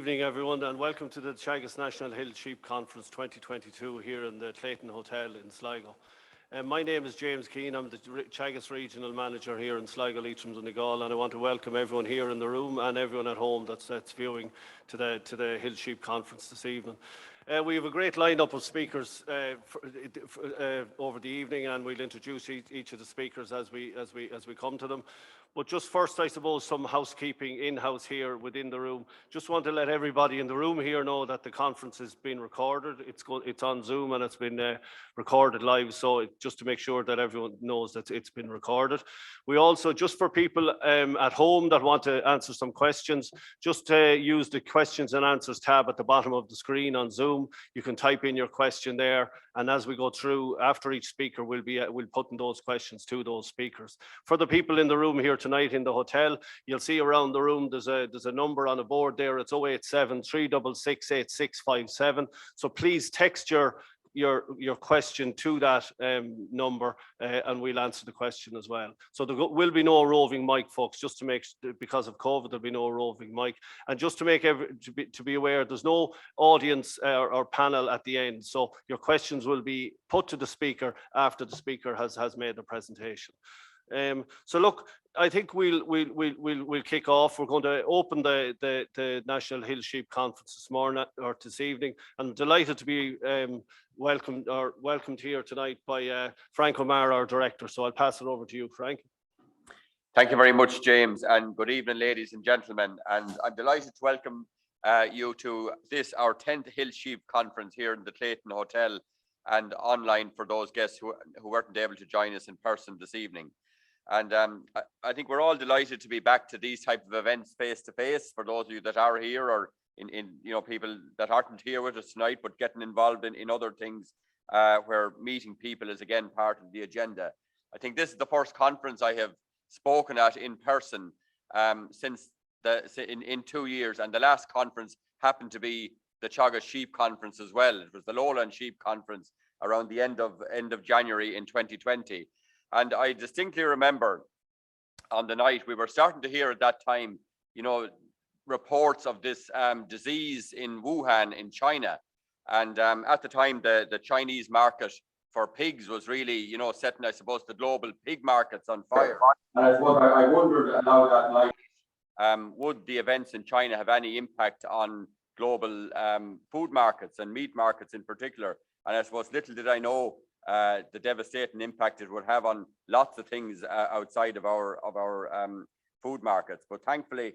evening, everyone, and welcome to the Teagasc National Hill Sheep Conference 2022 here in the Clayton Hotel in Sligo. My name is James Keane. I'm the Teagasc Regional Manager here in Sligo, Leitrim, Donegal, and I want to welcome everyone here in the room and everyone at home that's viewing to the Hill Sheep Conference this evening. We have a great lineup of speakers over the evening, and we'll introduce each of the speakers as we come to them. But just first, I suppose, some housekeeping in-house here within the room. Just want to let everybody in the room here know that the conference is being recorded. It's on Zoom and it's been recorded live, so just to make sure that everyone knows that it's been recorded. We also, just for people at home that want to answer some questions, just use the questions and answers tab at the bottom of the screen on Zoom. You can type in your question there, and as we go through, after each speaker, we'll put in those questions to those speakers. For the people in the room here tonight in the hotel, you'll see around the room there's a number on a board there. It's 087 366 8657. So please text your question to that number and we'll answer the question as well. So there will be no roving mic, folks, just to make, because of COVID, there'll be no roving mic. And just to make to be aware, there's no audience or panel at the end. So your questions will be put to the speaker after the speaker has made the presentation. So look, I think we'll kick off. We're going to open the National Hill Sheep Conference this morning or this evening. I'm delighted to be welcomed here tonight by Frank O'Mara, our director. So I'll pass it over to you, Frank. Thank you very much, James, and good evening, ladies and gentlemen. And I'm delighted to welcome you to this, our 10th Hill Sheep Conference here in the Clayton Hotel, and online for those guests who weren't able to join us in person this evening. And I think we're all delighted to be back to these type of events face to face. For those of you that are here, or in people that aren't here with us tonight, but getting involved in other things where meeting people is again part of the agenda. I think this is the first conference I have spoken at in person since in 2 years, and the last conference happened to be the Teagasc Sheep Conference as well. It was the Lowland Sheep Conference around the end of January in 2020. And I distinctly remember on the night we were starting to hear at that time, reports of this disease in Wuhan in China. And at the time, the Chinese market for pigs was really, setting, I suppose, the global pig markets on fire. And I suppose I wondered how that night, would the events in China have any impact on global food markets and meat markets in particular? And I suppose little did I know the devastating impact it would have on lots of things outside of our food markets. But thankfully,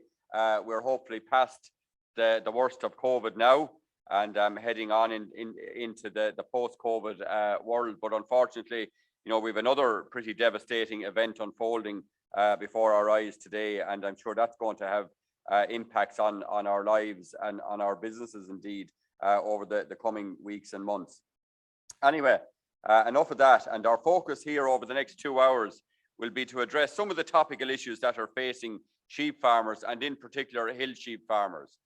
we're hopefully past the worst of COVID now, and heading on into the post-COVID world. But unfortunately, we have another pretty devastating event unfolding before our eyes today, and I'm sure that's going to have impacts on our lives and on our businesses indeed over the coming weeks and months. Anyway, enough of that, and our focus here over the next 2 hours will be to address some of the topical issues that are facing sheep farmers, and in particular hill sheep farmers.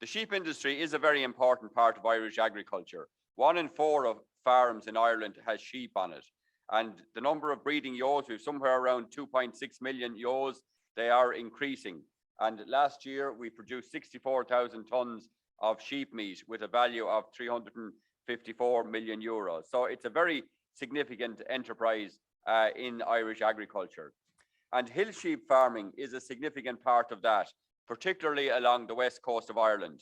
The sheep industry is a very important part of Irish agriculture. 1 in 4 of farms in Ireland has sheep on it, and the number of breeding ewes, we've somewhere around 2.6 million ewes. They are increasing, and last year we produced 64,000 tonnes of sheep meat with a value of 354 million euros. So it's a very significant enterprise in Irish agriculture. And hill sheep farming is a significant part of that, particularly along the west coast of Ireland.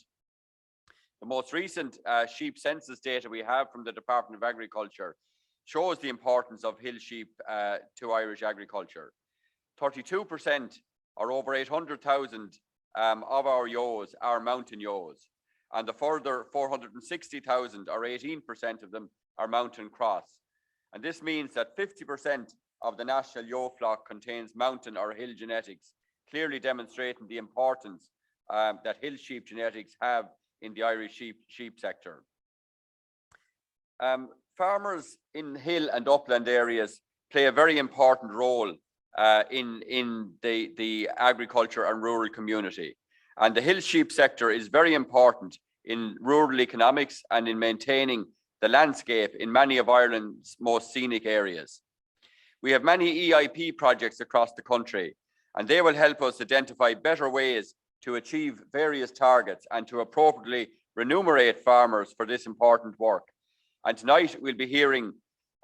The most recent sheep census data we have from the Department of Agriculture shows the importance of hill sheep to Irish agriculture. 32%, or over 800,000 of our ewes are mountain ewes, and the further 460,000, or 18% of them, are mountain cross. And this means that 50% of the national ewe flock contains mountain or hill genetics, clearly demonstrating the importance that hill sheep genetics have in the Irish sheep sector. Farmers in hill and upland areas play a very important role in the agriculture and rural community. And the hill sheep sector is very important in rural economics and in maintaining the landscape in many of Ireland's most scenic areas. We have many EIP projects across the country, and they will help us identify better ways to achieve various targets and to appropriately remunerate farmers for this important work. And tonight we'll be hearing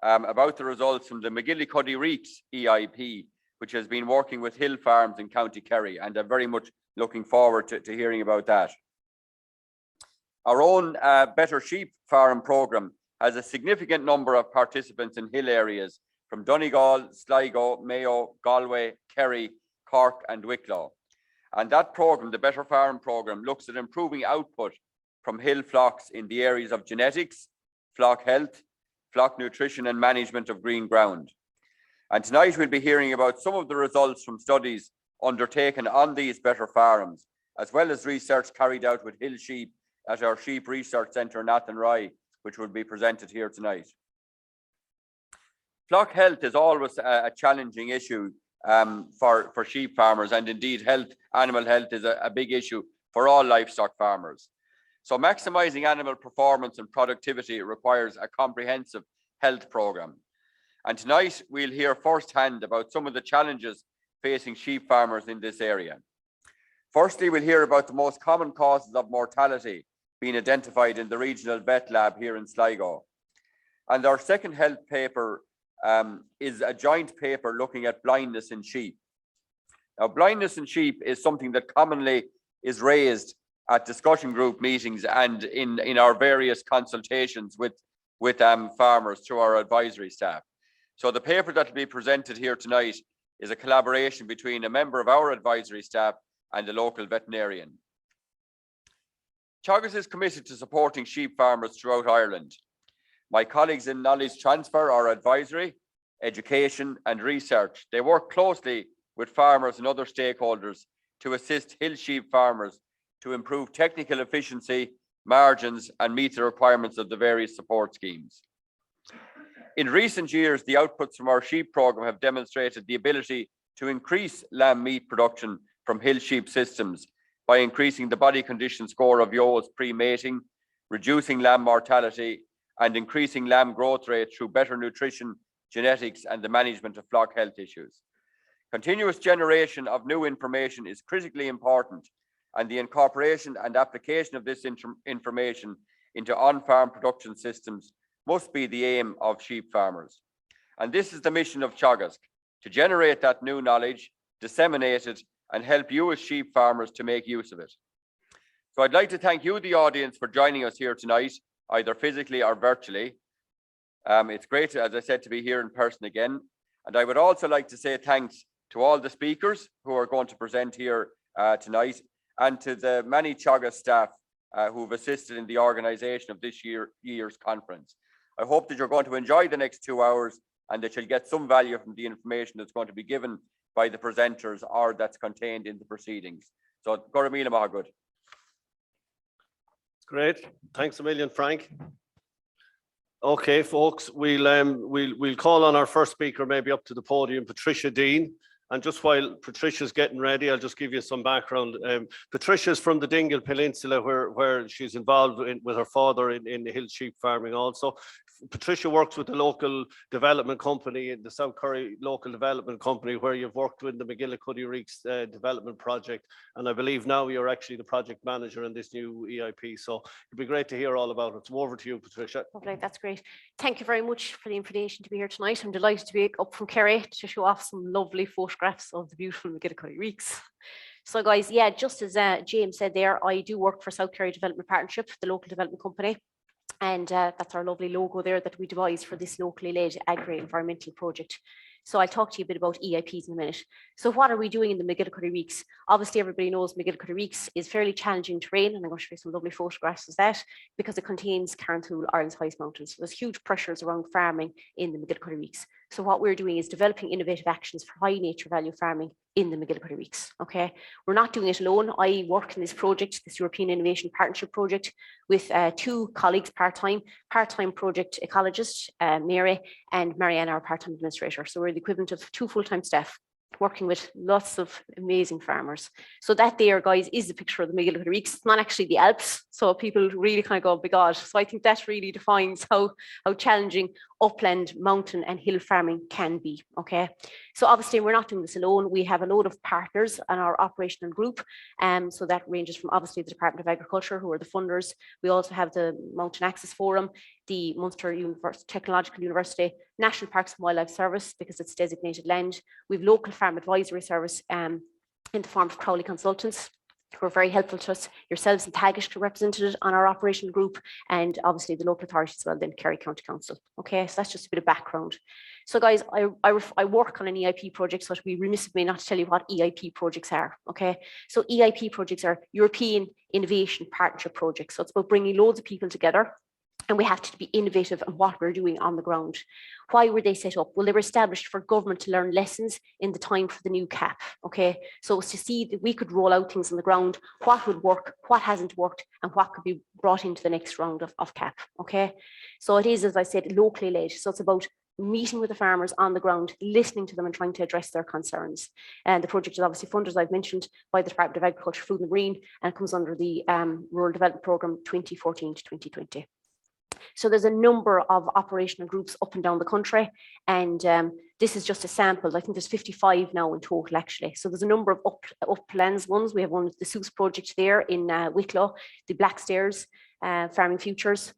about the results from the MacGillycuddy Reeks EIP, which has been working with hill farms in County Kerry, and I'm very much looking forward to hearing about that. Our own Better Sheep Farm programme has a significant number of participants in hill areas from Donegal, Sligo, Mayo, Galway, Kerry, Cork and Wicklow. And that programme, the Better Farm programme, looks at improving output from hill flocks in the areas of genetics, flock health, flock nutrition and management of green ground. And tonight we'll be hearing about some of the results from studies undertaken on these better farms, as well as research carried out with hill sheep at our Sheep Research Centre in Athenry, which will be presented here tonight. Flock health is always a challenging issue for sheep farmers, and indeed animal health is a big issue for all livestock farmers. So maximising animal performance and productivity requires a comprehensive health programme. And tonight we'll hear firsthand about some of the challenges facing sheep farmers in this area. Firstly, we'll hear about the most common causes of mortality being identified in the Regional Vet Lab here in Sligo. And our second health paper is a joint paper looking at blindness in sheep. Now, blindness in sheep is something that commonly is raised at discussion group meetings and in our various consultations with farmers through our advisory staff. So the paper that will be presented here tonight is a collaboration between a member of our advisory staff and a local veterinarian. Teagasc is committed to supporting sheep farmers throughout Ireland. My colleagues in knowledge transfer, our advisory, education and research, they work closely with farmers and other stakeholders to assist hill sheep farmers to improve technical efficiency, margins and meet the requirements of the various support schemes. In recent years, the outputs from our sheep programme have demonstrated the ability to increase lamb meat production from hill sheep systems by increasing the body condition score of ewes pre-mating, reducing lamb mortality, and increasing lamb growth rate through better nutrition, genetics, and the management of flock health issues. Continuous generation of new information is critically important, and the incorporation and application of this information into on-farm production systems must be the aim of sheep farmers. And this is the mission of Teagasc, to generate that new knowledge, disseminate it, and help you as sheep farmers to make use of it. So I'd like to thank you, the audience, for joining us here tonight, either physically or virtually. It's great, as I said, to be here in person again. And I would also like to say thanks to all the speakers who are going to present here tonight, and to the many Teagasc staff who've assisted in the organisation of this year's conference. I hope that you're going to enjoy the next 2 hours and that you'll get some value from the information that's going to be given by the presenters or that's contained in the proceedings. So, Goramila Mahagud. Great. Thanks a million, Frank. Okay, folks, we'll call on our first speaker, maybe up to the podium, Patricia Deane. And just while Patricia's getting ready, I'll just give you some background. Patricia's from the Dingle Peninsula, where she's involved with her father in the hill sheep farming also. Patricia works with the local development company, the South Curry local development company, where you've worked with the MacGillycuddy Reeks development project. And I believe now you're actually the project manager in this new EIP. So it'd be great to hear all about it. So over to you, Patricia. Lovely, that's great. Thank you very much for the invitation to be here tonight. I'm delighted to be up from Kerry to show off some lovely photographs of the beautiful McGettrick Reeks. So guys, yeah, just as James said there, I do work for South Kerry Development Partnership, the local development company. And that's our lovely logo there that we devised for this locally led agri-environmental project. So I'll talk to you a bit about EIPs in a minute. So what are we doing in the McGettrick Reeks? Obviously, everybody knows McGettrick Reeks is fairly challenging terrain, and I'm going to show you some lovely photographs of that because it contains Carnthul, Ireland's highest mountains. So there's huge pressures around farming in the McGettrick Reeks. So what we're doing is developing innovative actions for high nature value farming in the McGettrick Reeks. Okay, we're not doing it alone. I work in this project, this European Innovation Partnership project, with two colleagues part-time project ecologist, Mary, and Marianne, our part-time administrator. So we're the equivalent of 2 full-time staff working with lots of amazing farmers. So that there, guys, is the picture of the McGillycuddy Reeks. It's not actually the Alps, so people really kind of go, oh my God. So I think that really defines how challenging upland, mountain and hill farming can be, okay? So obviously we're not doing this alone. We have a load of partners in our operational group. So that ranges from obviously the Department of Agriculture, who are the funders. We also have the Mountain Access Forum, the Munster Technological University, National Parks and Wildlife Service, because it's designated land. We've local farm advisory service in the form of Crowley Consultants, who are very helpful to us. Yourselves and Teagasc are represented on our operational group, and obviously the local authorities as well, then Kerry County Council. Okay, so that's just a bit of background. So guys, I work on an EIP project, so it would be remiss of me not to tell you what EIP projects are, okay? So EIP projects are European Innovation Partnership Projects. So it's about bringing loads of people together, and we have to be innovative in what we're doing on the ground. Why were they set up? Well, they were established for government to learn lessons in the time for the new CAP, okay? So it's to see that we could roll out things on the ground, what would work, what hasn't worked, and what could be brought into the next round of CAP, okay? So it is, as I said, locally led. So it's about meeting with the farmers on the ground, listening to them and trying to address their concerns. And the project is obviously funded, as I've mentioned, by the Department of Agriculture, Food and Marine, and it comes under the Rural Development Programme 2014 to 2020. So there's a number of operational groups up and down the country, and this is just a sample. I think there's 55 now in total, actually. So there's a number of uplands ones. We have one of the Seuss project there in Wicklow, the Blackstairs, Farming Futures,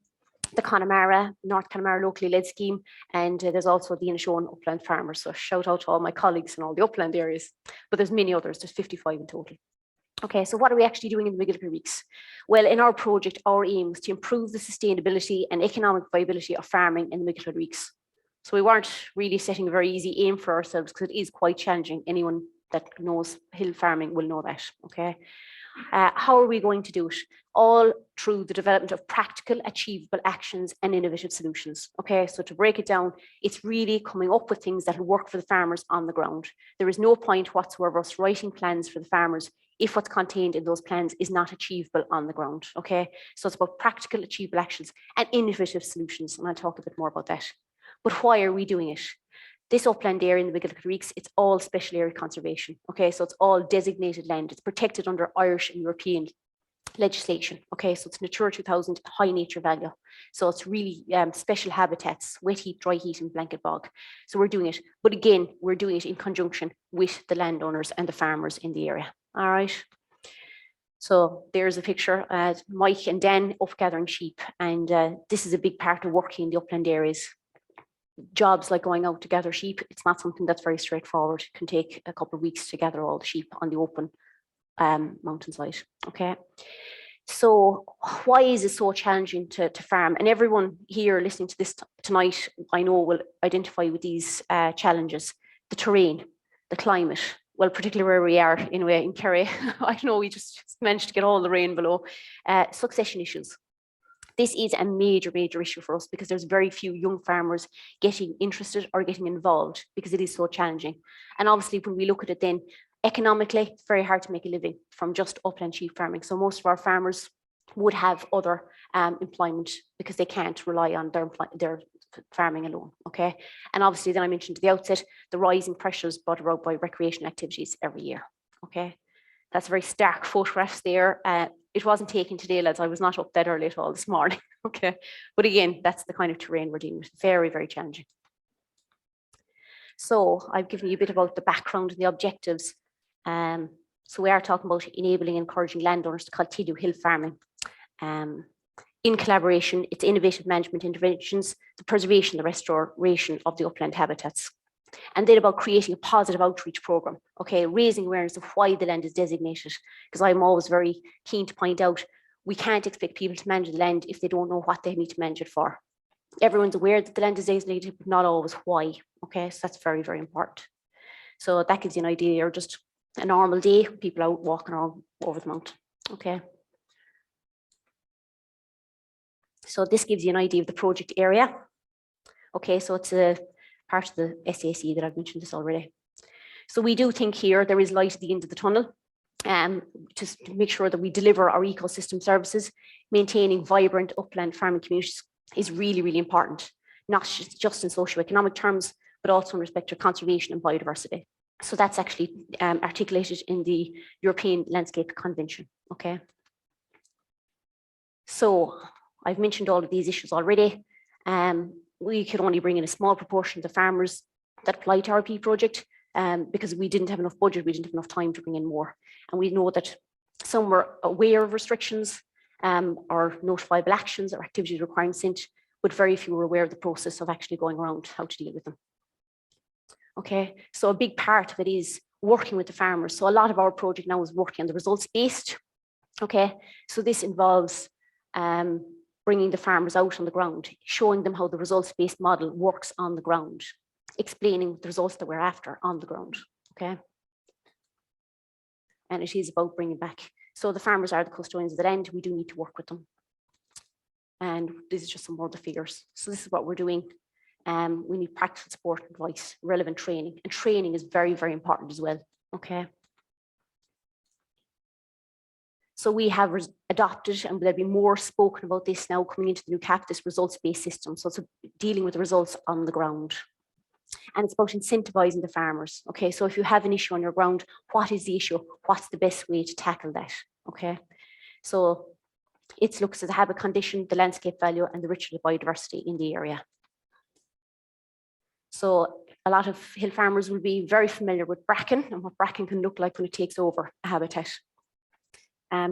the Connemara, North Connemara locally led scheme, and there's also the Inishowen Upland Farmers. So shout out to all my colleagues in all the upland areas, but there's many others, there's 55 in total. Okay, so what are we actually doing in the McGillycuddy Reeks? Well, in our project, our aim was to improve the sustainability and economic viability of farming in the McGillycuddy Reeks. So we weren't really setting a very easy aim for ourselves, because it is quite challenging. Anyone that knows hill farming will know that, okay? How are we going to do it? All through the development of practical, achievable actions and innovative solutions. Okay, so to break it down, it's really coming up with things that will work for the farmers on the ground. There is no point whatsoever us writing plans for the farmers if what's contained in those plans is not achievable on the ground. Okay, so it's about practical, achievable actions and innovative solutions, and I'll talk a bit more about that. But why are we doing it? This upland area in the McGillycuddy Reeks, it's all special area conservation. Okay, so it's all designated land. It's protected under Irish and European legislation. Okay, so it's Natura 2000, high nature value. So it's really special habitats, wet heat, dry heat, and blanket bog. So we're doing it. But again, we're doing it in conjunction with the landowners and the farmers in the area. All right. So there's a picture, Mike and Dan up gathering sheep. And this is a big part of working in the upland areas. Jobs like going out to gather sheep, it's not something that's very straightforward. It can take a couple of weeks to gather all the sheep on the open mountainside. Okay, so why is it so challenging to farm? And everyone here listening to this tonight, I know, will identify with these challenges: the terrain, the climate. Well, particularly where we are anyway in Kerry, I know we just managed to get all the rain below. Succession issues. This is a major, major issue for us, because there's very few young farmers getting interested or getting involved, because it is so challenging. And obviously, when we look at it then, economically, it's very hard to make a living from just upland sheep farming. So most of our farmers would have other employment, because they can't rely on their farming alone, okay? And obviously, then I mentioned at the outset, the rising pressures brought about by recreation activities every year, okay? That's very stark photographs there. It wasn't taken today, lads. I was not up that early at all this morning. Okay. But again, that's the kind of terrain we're dealing with. Very, very challenging. So I've given you a bit about the background and the objectives. So we are talking about enabling and encouraging landowners to continue hill farming. In collaboration, it's innovative management interventions, the preservation, the restoration of the upland habitats. And then about creating a positive outreach program, okay, raising awareness of why the land is designated, because I'm always very keen to point out, we can't expect people to manage the land if they don't know what they need to manage it for. Everyone's aware that the land is designated, but not always why, okay, so that's very, very important. So that gives you an idea, or just a normal day, people out walking all over the mountain, okay. So this gives you an idea of the project area. Okay, so it's a part of the SAC that I've mentioned this already. So we do think here there is light at the end of the tunnel, just to make sure that we deliver our ecosystem services. Maintaining vibrant upland farming communities is really, really important, not just in socioeconomic terms, but also in respect to conservation and biodiversity. So that's actually articulated in the European Landscape Convention, okay? So I've mentioned all of these issues already. We could only bring in a small proportion of the farmers that apply to our RP project because we didn't have enough budget, we didn't have enough time to bring in more. And we know that some were aware of restrictions or notifiable actions or activities requiring consent, but very few were aware of the process of actually going around how to deal with them. Okay, so a big part of it is working with the farmers. So a lot of our project now is working on the results-based. Okay, so this involves bringing the farmers out on the ground, showing them how the results-based model works on the ground, explaining the results that we're after on the ground. Okay, and it is about bringing back. So the farmers are the custodians at the end. We do need to work with them. And this is just some more of the figures. So this is what we're doing. We need practical support, advice, relevant training, and training is very, very important as well. Okay. So we have adopted, and there'll be more spoken about this now coming into the new CAP, this results-based system. So it's dealing with the results on the ground. And it's about incentivizing the farmers. Okay, so if you have an issue on your ground, what is the issue? What's the best way to tackle that? Okay, so it looks at the habit condition, the landscape value, and the richness of biodiversity in the area. So a lot of hill farmers will be very familiar with bracken and what bracken can look like when it takes over a habitat.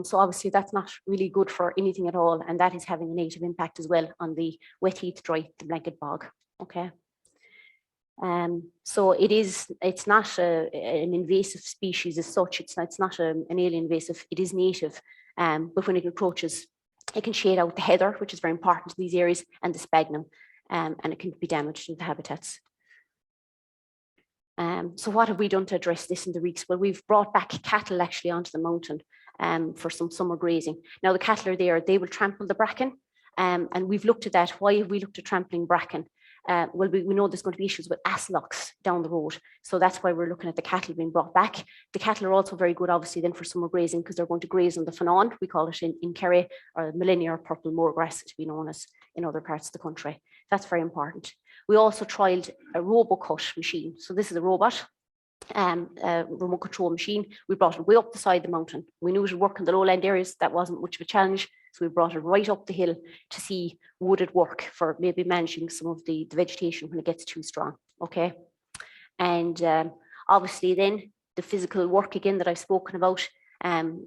So obviously that's not really good for anything at all, and that is having a negative impact as well on the wet heath, dry, the blanket bog. Okay. So it's not an invasive species as such. It's not an alien invasive. It is native, but when it approaches, it can shade out the heather, which is very important in these areas, and the sphagnum, and it can be damaged in the habitats. So what have we done to address this in the Reeks? Well, we've brought back cattle actually onto the mountain for some summer grazing. Now the cattle are there, they will trample the bracken, and we've looked at that. Why have we looked at trampling bracken? Well, we know there's going to be issues with asslocks down the road. So that's why we're looking at the cattle being brought back. The cattle are also very good, obviously, then for summer grazing because they're going to graze on the fanon, we call it in Kerry, or Millennia or purple moorgrass to be known as in other parts of the country. That's very important. We also trialed a RoboCut machine. So this is a robot, remote control machine. We brought it way up the side of the mountain. We knew it would work in the lowland areas. That wasn't much of a challenge. So we brought it right up the hill to see would it work for maybe managing some of the vegetation when it gets too strong. Okay. And obviously then the physical work again that I've spoken about,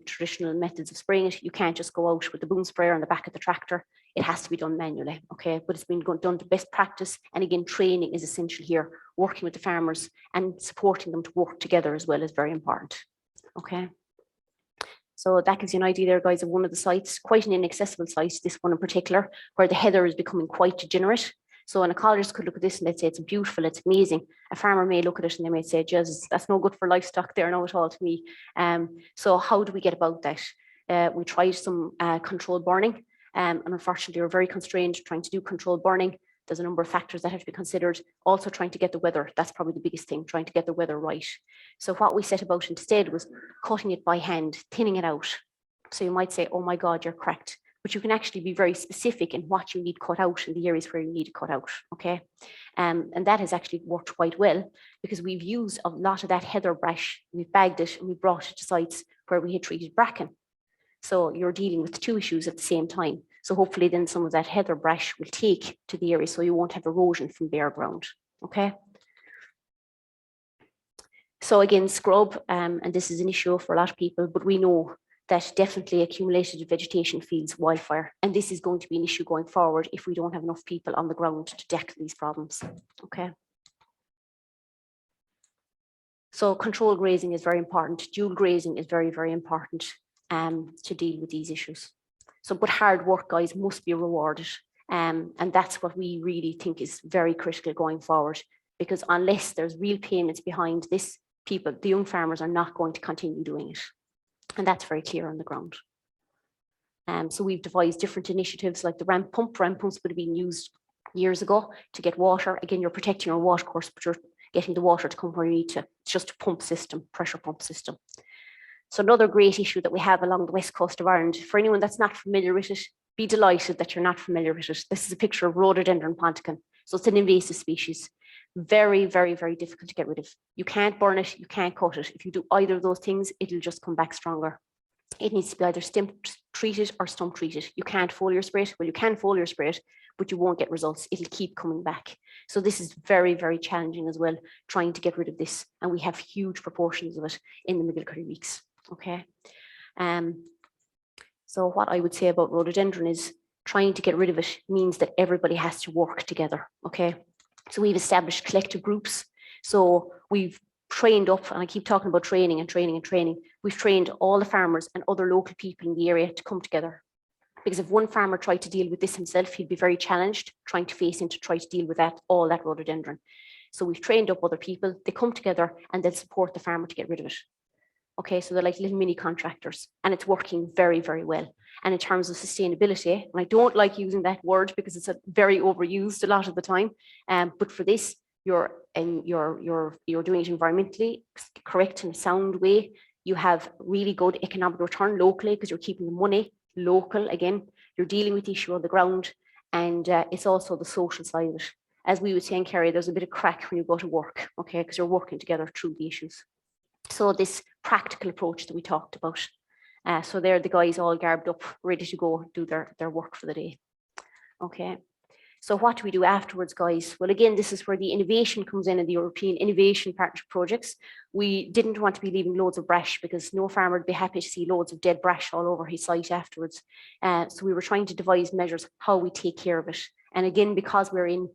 traditional methods of spraying it, you can't just go out with the boom sprayer on the back of the tractor. It has to be done manually, okay? But it's been done to best practice. And again, training is essential here. Working with the farmers and supporting them to work together as well is very important, okay? So that gives you an idea there, guys, of one of the sites, quite an inaccessible site, this one in particular, where the heather is becoming quite degenerate. So an ecologist could look at this and they'd say, it's beautiful, it's amazing. A farmer may look at it and they might say, Jesus, that's no good for livestock there, no at all to me. So how do we get about that? We tried some controlled burning, and unfortunately we're very constrained trying to do controlled burning. There's a number of factors that have to be considered. Also trying to get the weather, that's probably the biggest thing, trying to get the weather right. So what we set about instead was cutting it by hand, thinning it out. So you might say, oh my God, you're correct. But you can actually be very specific in what you need cut out in the areas where you need to cut out, okay? And that has actually worked quite well because we've used a lot of that heather brush, we've bagged it and we brought it to sites where we had treated bracken. So you're dealing with two issues at the same time. So hopefully then some of that heather brush will take to the area so you won't have erosion from bare ground, okay? So again, scrub, and this is an issue for a lot of people, but we know that definitely accumulated vegetation feeds wildfire. And this is going to be an issue going forward if we don't have enough people on the ground to tackle these problems, okay? So control grazing is very important. Dual grazing is very, very important to deal with these issues. So, but hard work, guys, must be rewarded. And that's what we really think is very critical going forward, because unless there's real payments behind this, people, the young farmers are not going to continue doing it. And that's very clear on the ground. So we've devised different initiatives like the ramp pump. Ramp pumps would have been used years ago to get water. Again, you're protecting your water course, but you're getting the water to come where you need to. It's just a pump system, pressure pump system. So another great issue that we have along the west coast of Ireland, for anyone that's not familiar with it, be delighted that you're not familiar with it. This is a picture of Rhododendron ponticum. So it's an invasive species, Very, very, very difficult to get rid of. You can't burn it, you can't cut it. If you do either of those things, it'll just come back stronger. It needs to be either stem treated or stump treated. You can't foliar spray it. Well, you can foliar spray it, but you won't get results. It'll keep coming back. So this is very, very challenging as well, trying to get rid of this. And we have huge proportions of it in the McGillycuddy Reeks. Okay. So what I would say about rhododendron is trying to get rid of it means that everybody has to work together. Okay. So we've established collective groups. So we've trained up, and I keep talking about training and training and training. We've trained all the farmers and other local people in the area to come together. Because if one farmer tried to deal with this himself, he'd be very challenged trying to face into try to deal with all that rhododendron. So we've trained up other people, they come together and they'll support the farmer to get rid of it. Okay, so they're like little mini contractors, and it's working very, very well. And in terms of sustainability, and I don't like using that word because it's very overused a lot of the time, but for this, you're doing it environmentally correct and sound way. You have really good economic return locally because you're keeping the money local. Again, you're dealing with the issue on the ground, and it's also the social side of it. As we would say in Kerry, there's a bit of crack when you go to work, okay, because you're working together through the issues. So this practical approach that we talked about. So they're the guys all garbed up, ready to go do their work for the day. Okay. So what do we do afterwards, guys? Well, again, this is where the innovation comes in the European Innovation Partnership projects. We didn't want to be leaving loads of brash because no farmer would be happy to see loads of dead brash all over his site afterwards. So we were trying to devise measures how we take care of it. And again, because we're in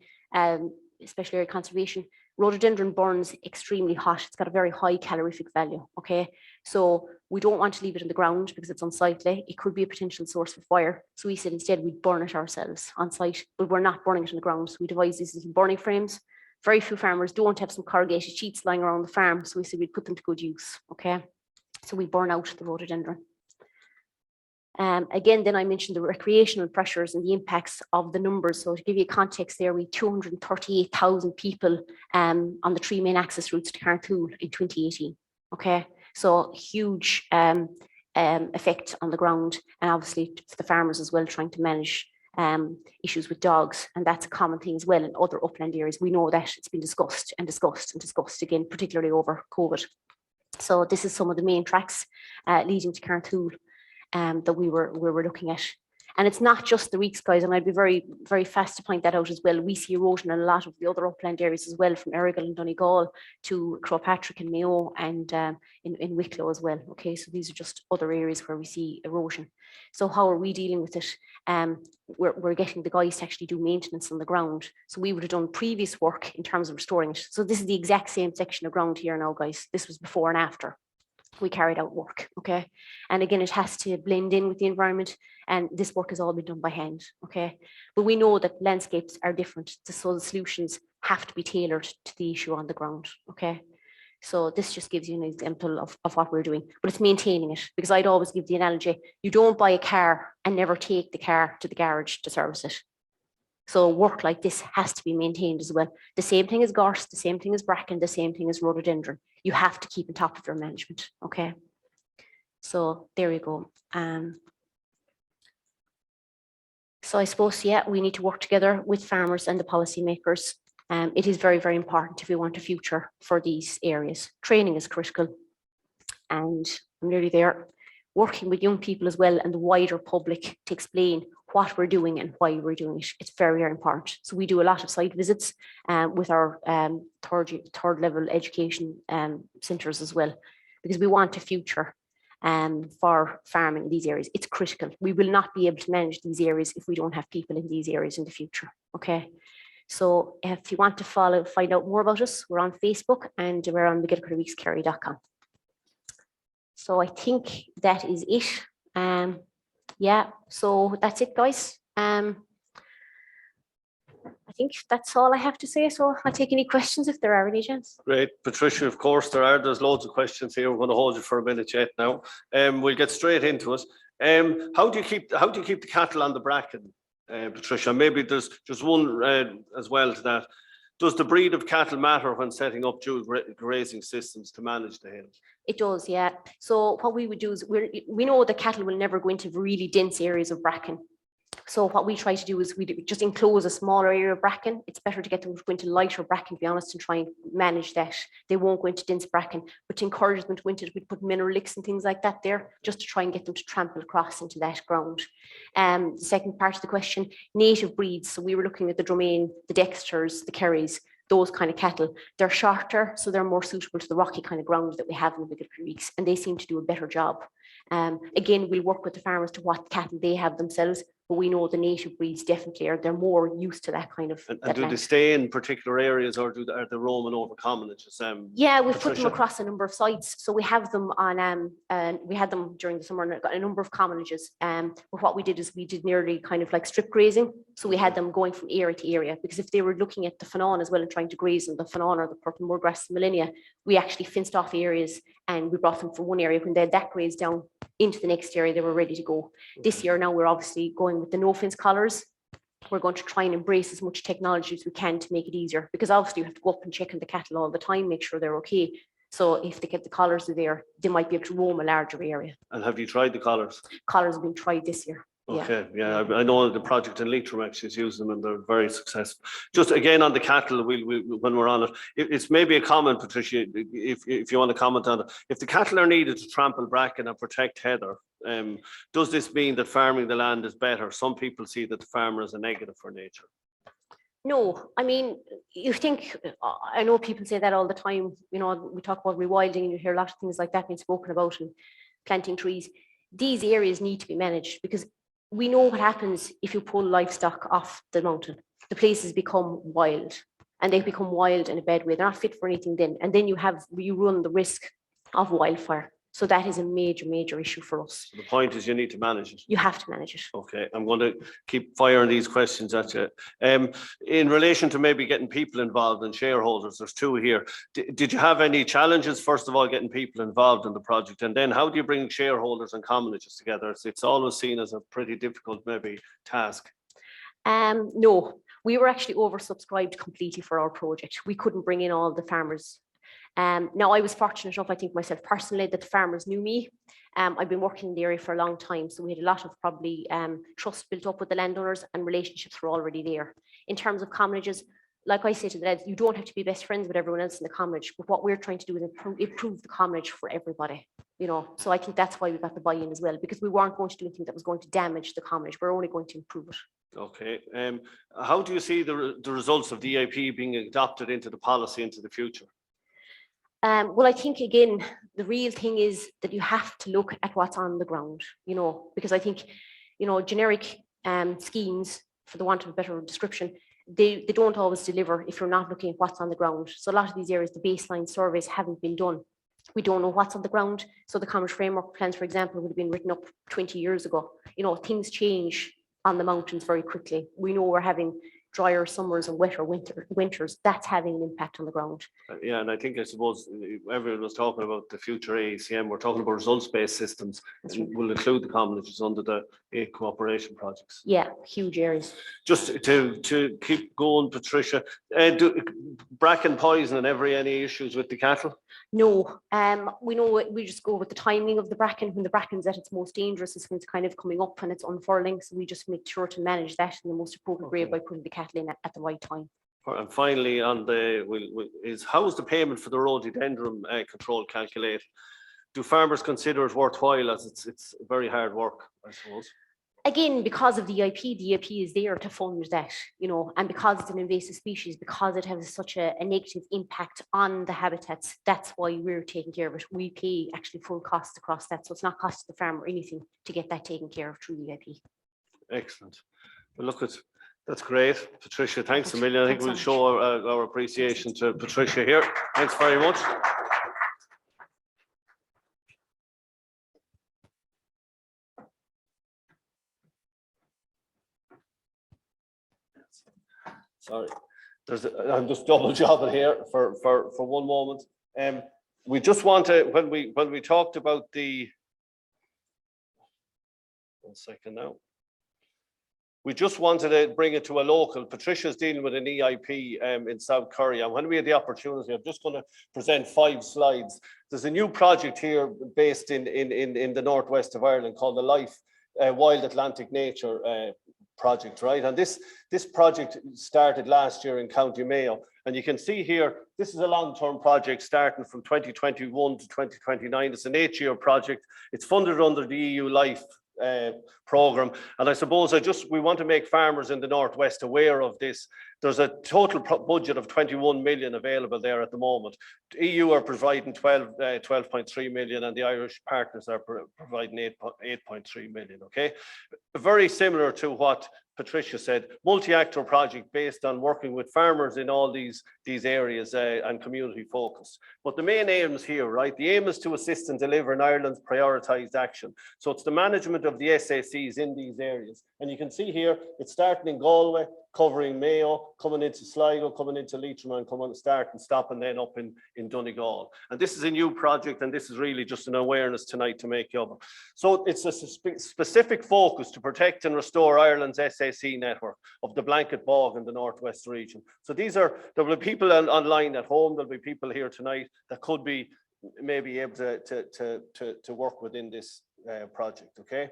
special area conservation, rhododendron burns extremely hot. It's got a very high calorific value, okay? So we don't want to leave it in the ground because it's unsightly. It could be a potential source of fire. So we said instead we'd burn it ourselves on site, but we're not burning it in the ground. So we devised these little burning frames. Very few farmers don't have some corrugated sheets lying around the farm. So we said we'd put them to good use, okay? So we burn out the rhododendron. Again, then I mentioned the recreational pressures and the impacts of the numbers. So to give you context there, we had 238,000 people on the three main access routes to Cartool in 2018. Okay, so huge effect on the ground, and obviously for the farmers as well, trying to manage issues with dogs. And that's a common thing as well in other upland areas. We know that it's been discussed and discussed and discussed again, particularly over COVID. So this is some of the main tracks leading to Cartool that we were looking at. And it's not just the Reeks, guys, and I'd be very, very fast to point that out as well. We see erosion in a lot of the other upland areas as well, from Errigal and Donegal to Patrick and Mayo, and in Wicklow as well. Okay, so these are just other areas where we see erosion. So how are we dealing with it? We're getting the guys to actually do maintenance on the ground. So we would have done previous work in terms of restoring it. So this is the exact same section of ground here now, guys. This was before and after we carried out work, okay? And again, it has to blend in with the environment, and this work has all been done by hand, okay? But we know that landscapes are different, so the solutions have to be tailored to the issue on the ground, okay? So this just gives you an example of what we're doing, but it's maintaining it, because I'd always give the analogy, you don't buy a car and never take the car to the garage to service it. So work like this has to be maintained as well. The same thing as gorse, the same thing as bracken, the same thing as rhododendron. You have to keep on top of your management, okay? So there you go. So I suppose, yeah, we need to work together with farmers and the policymakers. It is very, very important if we want a future for these areas. Training is critical, and I'm nearly there. Working with young people as well and the wider public to explain what we're doing and why we're doing it. It's very, very important. So we do a lot of site visits with our third level education centres as well, because we want a future for farming in these areas. It's critical. We will not be able to manage these areas if we don't have people in these areas in the future, okay? So if you want to find out more about us, we're on Facebook and we're on McGettrick.com. So I think that is it. Yeah, so that's it, guys. I think that's all I have to say. So I'll take any questions if there are any, gents. Great, Patricia. Of course, there's loads of questions here. We're going to hold you for a minute yet now. We'll get straight into it. How do you keep the cattle on the bracken, Patricia? Maybe there's just one as well to that. Does the breed of cattle matter when setting up dual grazing systems to manage the hills? It does, yeah. So what we would do is we know the cattle will never go into really dense areas of bracken. So what we try to do is we just enclose a smaller area of bracken. It's better to get them to go into lighter bracken, to be honest, and try and manage that. They won't go into dense bracken, but to encourage them to go into it, we put mineral licks and things like that there, just to try and get them to trample across into that ground. The second part of the question, native breeds. So we were looking at the Dromain, the Dexters, the Kerrys, those kind of cattle. They're shorter, so they're more suitable to the rocky kind of ground that we have in the McGettrick Reeks, and they seem to do a better job. Again, we'll work with the farmers to what cattle they have themselves, but we know the native breeds definitely they're more used to that kind of. And do they stay in particular areas, or are they roaming over commonages? Yeah, we've put them across a number of sites. So we have them on, we had them during the summer and got a number of commonages. But what we did is we did nearly kind of like strip grazing. So we had them going from area to area, because if they were looking at the fanon as well and trying to graze on the fanon or the purple moorgrass millennia, we actually fenced off areas and we brought them from one area. When they had that grazed down into the next area, they were ready to go. This year now we're obviously going with the no fence collars. We're going to try and embrace as much technology as we can to make it easier, because obviously you have to go up and check on the cattle all the time, make sure they're okay. So if they get the collars there, they might be able to roam a larger area. And have you tried the collars? Collars have been tried this year. Okay, yeah, I know the project in Leitrim actually is using them and they're very successful. Just again on the cattle, when we're on it, it's maybe a comment, Patricia, if you want to comment on it. If the cattle are needed to trample bracken and protect heather, does this mean that farming the land is better? Some people see that the farmer is a negative for nature. No, I mean, you think, I know people say that all the time, you know, we talk about rewilding and you hear a lot of things like that being spoken about and planting trees. These areas need to be managed, because we know what happens if you pull livestock off the mountain. The places become wild, and they become wild in a bad way. They're not fit for anything then. And then you run the risk of wildfire. So that is a major, major issue for us. So the point is you need to manage it. You have to manage it. Okay, I'm going to keep firing these questions at you. In relation to maybe getting people involved and shareholders, there's two here. Did you have any challenges, first of all, getting people involved in the project? And then how do you bring shareholders and commoners together? It's always seen as a pretty difficult maybe task. No, we were actually oversubscribed completely for our project. We couldn't bring in all the farmers. Now, I was fortunate enough, I think myself personally, that the farmers knew me. I've been working in the area for a long time, so we had a lot of probably trust built up with the landowners, and relationships were already there. In terms of commonages, like I say to the lads, you don't have to be best friends with everyone else in the commonage, but what we're trying to do is improve the commonage for everybody, you know. So I think that's why we got the buy-in as well, because we weren't going to do anything that was going to damage the commonage. We're only going to improve it. Okay. How do you see the results of the EIP being adopted into the policy into the future? Well, I think, again, the real thing is that you have to look at what's on the ground, you know, because I think, you know, generic schemes, for the want of a better description, they don't always deliver if you're not looking at what's on the ground. So a lot of these areas, the baseline surveys haven't been done. We don't know what's on the ground. So the Common Framework Plans, for example, would have been written up 20 years ago. You know, things change on the mountains very quickly. We know we're having drier summers and wetter winters. That's having an impact on the ground. Yeah, and I think, I suppose, everyone was talking about the future AECM. We're talking about results-based systems. Right. We'll include the commoners under the cooperation projects. Yeah, huge areas. Just to keep going, Patricia, do bracken poison and any issues with the cattle? No, we know we just go with the timing of the bracken. When the bracken's at its most dangerous is when it's kind of coming up and it's unfurling. So we just make sure to manage that in the most appropriate way by putting the cattle in at the right time. And finally, on the how is the payment for the rhododendron control calculated? Do farmers consider it worthwhile, as it's very hard work, I suppose? Again, because of the EIP is there to fund that, you know, and because it's an invasive species, because it has such a negative impact on the habitats, that's why we're taking care of it. We pay actually full costs across that, so it's not costing the farmer anything to get that taken care of through the EIP. Excellent. Well, look, that's great, Patricia. Thanks a million. I think we'll show our appreciation to Patricia here. Thanks very much. Sorry, I'm just double jobbing here for 1 moment. We just want to, when we talked about the, 1 second now. We just wanted to bring it to a local. Patricia's dealing with an EIP in South Korea. And when we had the opportunity, I'm just going to present 5 slides. There's a new project here based in the northwest of Ireland called the Life Wild Atlantic Nature project, right? And this project started last year in County Mayo. And you can see here, this is a long-term project starting from 2021 to 2029. It's an 8-year project. It's funded under the EU Life program. And I suppose we want to make farmers in the Northwest aware of this. There's a total budget of 21 million available there at the moment. The EU are providing 12.3 million, and the Irish partners are providing 8.3 million, okay? Very similar to what Patricia said, multi-actor project based on working with farmers in all these areas and community focus. But the main aims here, right? The aim is to assist and deliver in Ireland's prioritised action. So it's the management of the SACs in these areas. And you can see here, it's starting in Galway, covering Mayo, coming into Sligo, coming into Leitrim, and coming start and stop, and then up in Donegal. And this is a new project, and this is really just an awareness tonight to make you up. So it's a specific focus to protect and restore Ireland's SAC network of the blanket bog in the Northwest region. So there will be people online at home, there'll be people here tonight that could be maybe able to work within this project, okay?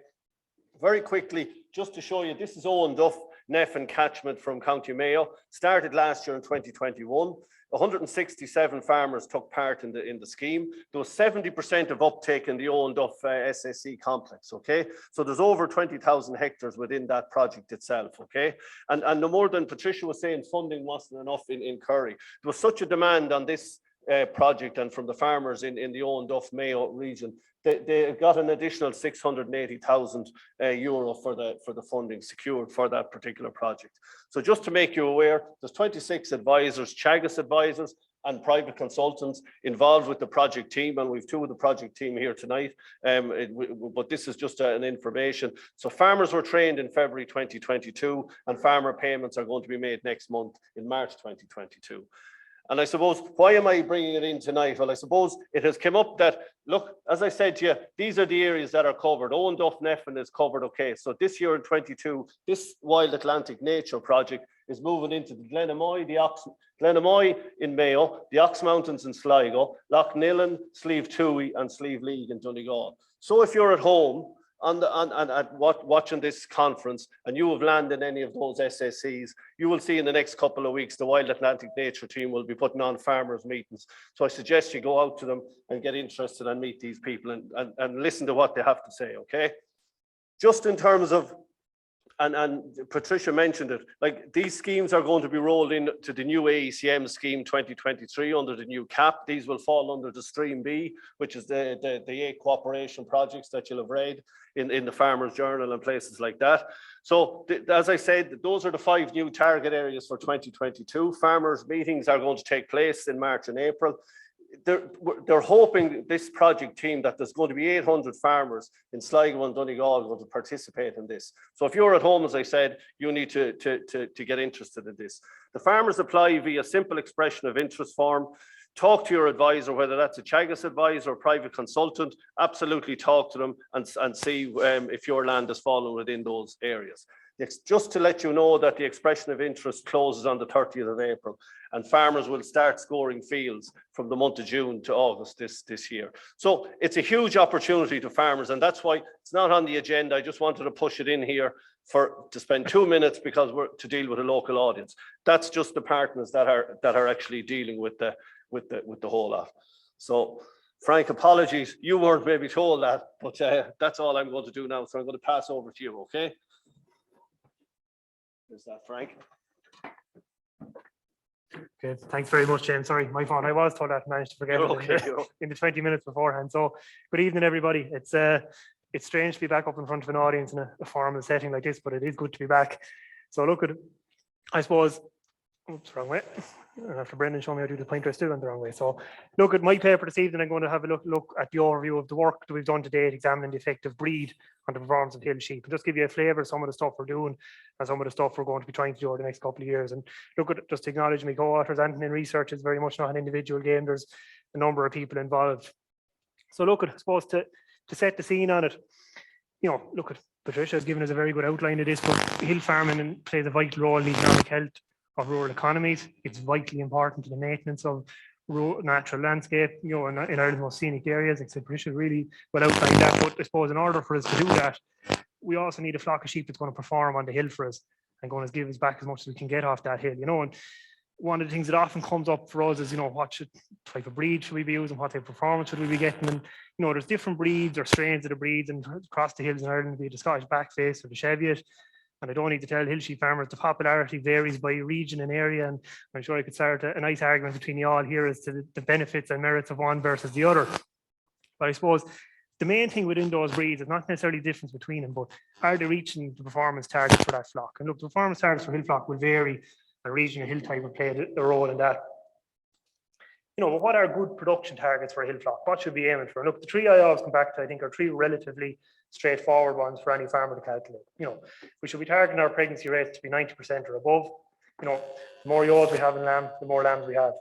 Very quickly, just to show you, this is Owen Duff, Neff and catchment from County Mayo. Started last year in 2021. 167 farmers took part in the scheme. There was 70% of uptake in the Owen Duff SAC complex, okay? So there's over 20,000 hectares within that project itself, okay? And no more than Patricia was saying, funding wasn't enough in Kerry. There was such a demand on this project and from the farmers in the Owen Duff Mayo region. They got an additional 680,000 euro for the funding secured for that particular project. So just to make you aware, there's 26 advisors, Teagasc advisors and private consultants involved with the project team, and we've 2 of the project team here tonight, but this is just an information. So farmers were trained in February 2022, and farmer payments are going to be made next month in March 2022. And I suppose, why am I bringing it in tonight? Well, I suppose it has come up that, look, as I said to you, these are the areas that are covered. Owen Duff Neffin is covered, okay. So this year in 22, this Wild Atlantic Nature project is moving into the Glenamoy in Mayo, the Ox Mountains in Sligo, Lough Nillen, Slieve Toohey and Slieve League in Donegal. So if you're at home, watching this conference and you have landed in any of those SACs, you will see in the next couple of weeks the Wild Atlantic Nature team will be putting on farmers meetings. So I suggest you go out to them and get interested and meet these people and listen to what they have to say, okay? Just in terms of, and Patricia mentioned it, like these schemes are going to be rolled into the new AECM scheme 2023 under the new CAP. These will fall under the Stream B, which is the 8 cooperation projects that you'll have read in the Farmers Journal and places like that. So as I said, those are the 5 new target areas for 2022. Farmers meetings are going to take place in March and April. They're hoping, this project team, that there's going to be 800 farmers in Sligo and Donegal going to participate in this. So if you're at home, as I said, you need to get interested in this. The farmers apply via simple expression of interest form. Talk to your advisor, whether that's a Teagasc advisor or private consultant. Absolutely talk to them and see if your land has fallen within those areas. Just to let you know that the expression of interest closes on the 30th of April, and farmers will start scoring fields from the month of June to August this year. So it's a huge opportunity to farmers, and that's why it's not on the agenda. I just wanted to push it in here to spend 2 minutes because we're to deal with a local audience. That's just the partners that are actually dealing with the whole lot. So Frank, apologies, you weren't maybe told that, but that's all I'm going to do now. So I'm going to pass over to you, okay? Is that Frank? Okay, thanks very much, James. Sorry, my fault. I was told that, managed to forget it Okay, in the 20 minutes beforehand. So, good evening, everybody. It's strange to be back up in front of an audience in a formal setting like this, but it is good to be back. So, look at, I suppose, oops, wrong way. After Brendan showing me how to do the pointer, still went the wrong way. So, look at my paper this evening. I'm going to have a look at the overview of the work that we've done to date, examining the effect of breed on the performance of hill sheep, and just give you a flavour of some of the stuff we're doing and some of the stuff we're going to be trying to do over the next couple of years. And look at, just to acknowledge my co-authors, Anthony, in research is very much not an individual game. There's a number of people involved. So look at, I suppose, to set the scene on it, you know, look at, Patricia has given us a very good outline of this, but hill farming plays a vital role in the economic health of rural economies. It's vitally important to the maintenance of rural natural landscape, you know, in Ireland's most scenic areas. Like I said, Patricia really well outlined that, but I suppose in order for us to do that, we also need a flock of sheep that's going to perform on the hill for us and going to give us back as much as we can get off that hill, you know. And one of the things that often comes up for us is, you know, what type of breed should we be using, what type of performance should we be getting? And, you know, there's different breeds or strains of the breeds, and across the hills in Ireland, be it the Scottish Backface or the Cheviot. And I don't need to tell hill sheep farmers the popularity varies by region and area. And I'm sure I could start a nice argument between you all here as to the benefits and merits of one versus the other. But I suppose the main thing within those breeds is not necessarily the difference between them, but are they reaching the performance targets for that flock? And look, the performance targets for hill flock will vary. A region or hill type will play a role in that. You know, but what are good production targets for a hill flock? What should we be aiming for? And look, the three I always come back to, I think, are three relatively straightforward ones for any farmer to calculate. You know, we should be targeting our pregnancy rates to be 90% or above. You know, the more ewes we have in lamb, the more lambs we have.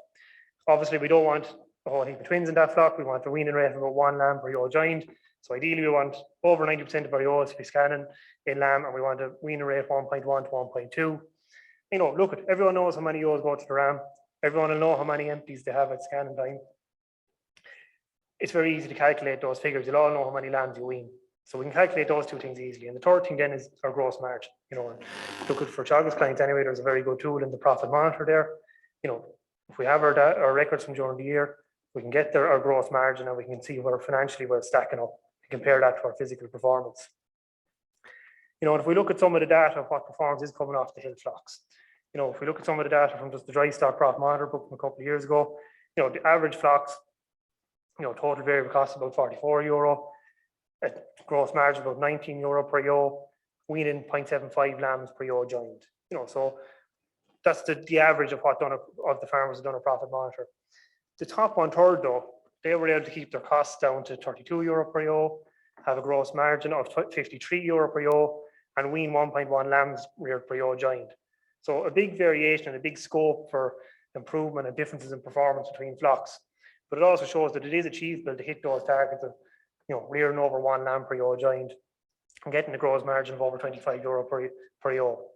Obviously, we don't want a whole heap of twins in that flock. We want a weaning rate of about 1 lamb per ewe joined. So ideally, we want over 90% of our ewes to be scanning in lamb, and we want a weaning rate of 1.1 to 1.2. You know, look, everyone knows how many ewes go to the ram. Everyone will know how many empties they have at scanning time. It's very easy to calculate those figures. You'll all know how many lambs you wean. So we can calculate those two things easily. And the third thing then is our gross margin. You know, and look, for Teagasc clients anyway, there's a very good tool in the profit monitor there. You know, if we have our records from during the year, we can get our gross margin and we can see where financially we're stacking up and compare that to our physical performance. You know, and if we look at some of the data of what performance is coming off the hill flocks, you know, if we look at some of the data from just the dry stock profit monitor book from a couple of years ago, you know, the average flocks, you know, total variable cost about €44, a gross margin about €19 per ewe, weaning 0.75 lambs per ewe joined. You know, so that's the average of what of the farmers have done a profit monitor. The top 1/3 though, they were able to keep their costs down to €32 per ewe, have a gross margin of €53 per ewe, and wean 1.1 lambs reared per ewe joined. So a big variation and a big scope for improvement and differences in performance between flocks. But it also shows that it is achievable to hit those targets of, you know, rearing over 1 lamb per ewe joined and getting a gross margin of over €25 per ewe.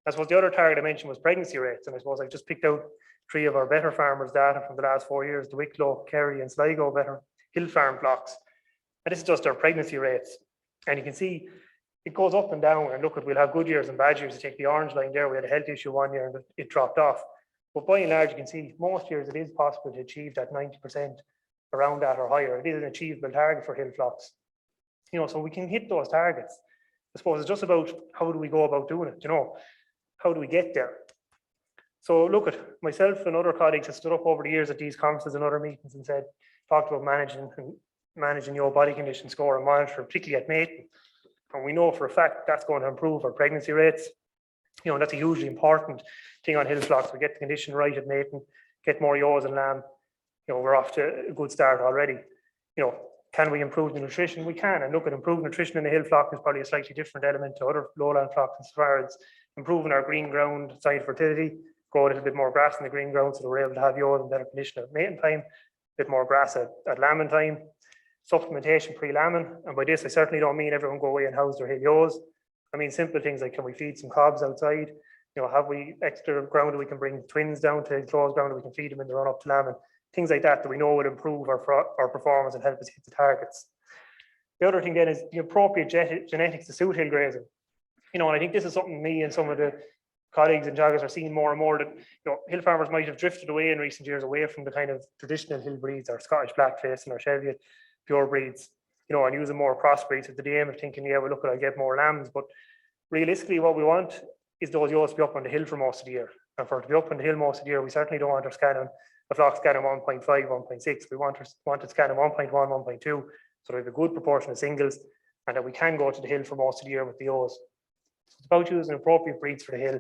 I suppose the other target I mentioned was pregnancy rates. And I suppose I just picked out 3 of our better farmers' data from the last 4 years, the Wicklow, Kerry and Sligo better hill farm flocks. And this is just our pregnancy rates. And you can see it goes up and down. And look, we'll have good years and bad years. To take the orange line there, we had a health issue one year and it dropped off. But by and large, you can see most years it is possible to achieve that 90% around that or higher. It is an achievable target for hill flocks. You know, so we can hit those targets. I suppose it's just about how do we go about doing it, you know? How do we get there? So look, at myself and other colleagues have stood up over the years at these conferences and other meetings and talked about managing your body condition score and monitor, particularly at mating. And we know for a fact that's going to improve our pregnancy rates. You know, that's a hugely important thing on hill flocks. We get the condition right at mating, get more ewes and lamb. You know, we're off to a good start already. You know, can we improve the nutrition? We can. And look, at improved nutrition in the hill flock is probably a slightly different element to other lowland flocks as far as improving our green ground side fertility, grow a little bit more grass in the green ground so that we're able to have ewes in better condition at mating time, a bit more grass at lambing time, supplementation pre-lambing. And by this, I certainly don't mean everyone go away and house their hill ewes. I mean simple things like, can we feed some cobs outside? You know, have we extra ground that we can bring twins down to closed ground that we can feed them in the run up to lambing? Things like that we know would improve our performance and help us hit the targets. The other thing then is the appropriate genetics to suit hill grazing. You know, and I think this is something me and some of the colleagues in Teagasc are seeing more and more, that, you know, hill farmers might have drifted away in recent years away from the kind of traditional hill breeds, or Scottish Blackface and our Cheviot pure breeds, you know, and using more crossbreeds with the aim of thinking, yeah, well, look, I'll get more lambs. But realistically, what we want is those ewes to be up on the hill for most of the year. And for it to be up on the hill most of the year, we certainly don't want our scanning, the flock scanning 1.5, 1.6. We want it scanning 1.1, 1.2, so we have a good proportion of singles, and that we can go to the hill for most of the year with the ewes. So it's about using appropriate breeds for the hill.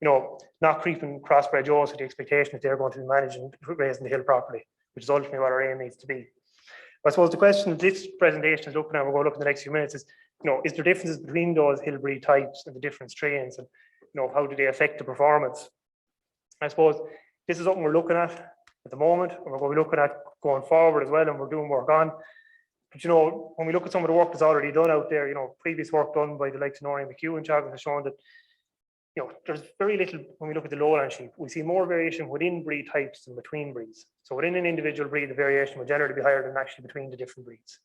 You know, not creeping crossbred ewes with the expectation that they're going to be managing raising the hill properly, which is ultimately what our aim needs to be. But I suppose the question this presentation is looking at, we're going to look in the next few minutes, is, you know, is there differences between those hill breed types and the different strains, and, you know, how do they affect the performance? I suppose this is something we're looking at the moment, and we're going to be looking at going forward as well, and we're doing work on. But, you know, when we look at some of the work that's already done out there, you know, previous work done by the likes of Norrie McHugh and Teagasc has shown that, you know, there's very little, when we look at the lowland sheep, we see more variation within breed types than between breeds. So within an individual breed, the variation will generally be higher than actually between the different breeds.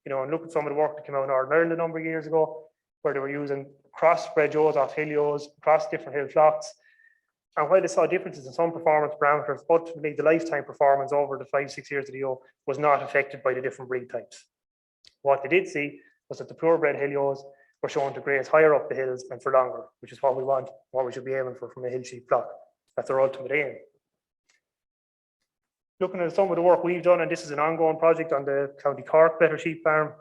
You know, and look at some of the work that came out in Northern Ireland a number of years ago. where they were using crossbred ewes off hill ewes across different hill flocks. And while they saw differences in some performance parameters, ultimately the lifetime performance over the 5-6 years of the ewe was not affected by the different breed types. What they did see was that the purebred hill ewes were shown to graze higher up the hills and for longer, which is what we want, what we should be aiming for from a hill sheep flock. That's our ultimate aim. Looking at some of the work we've done, and this is an ongoing project on the County Cork Better Sheep Farm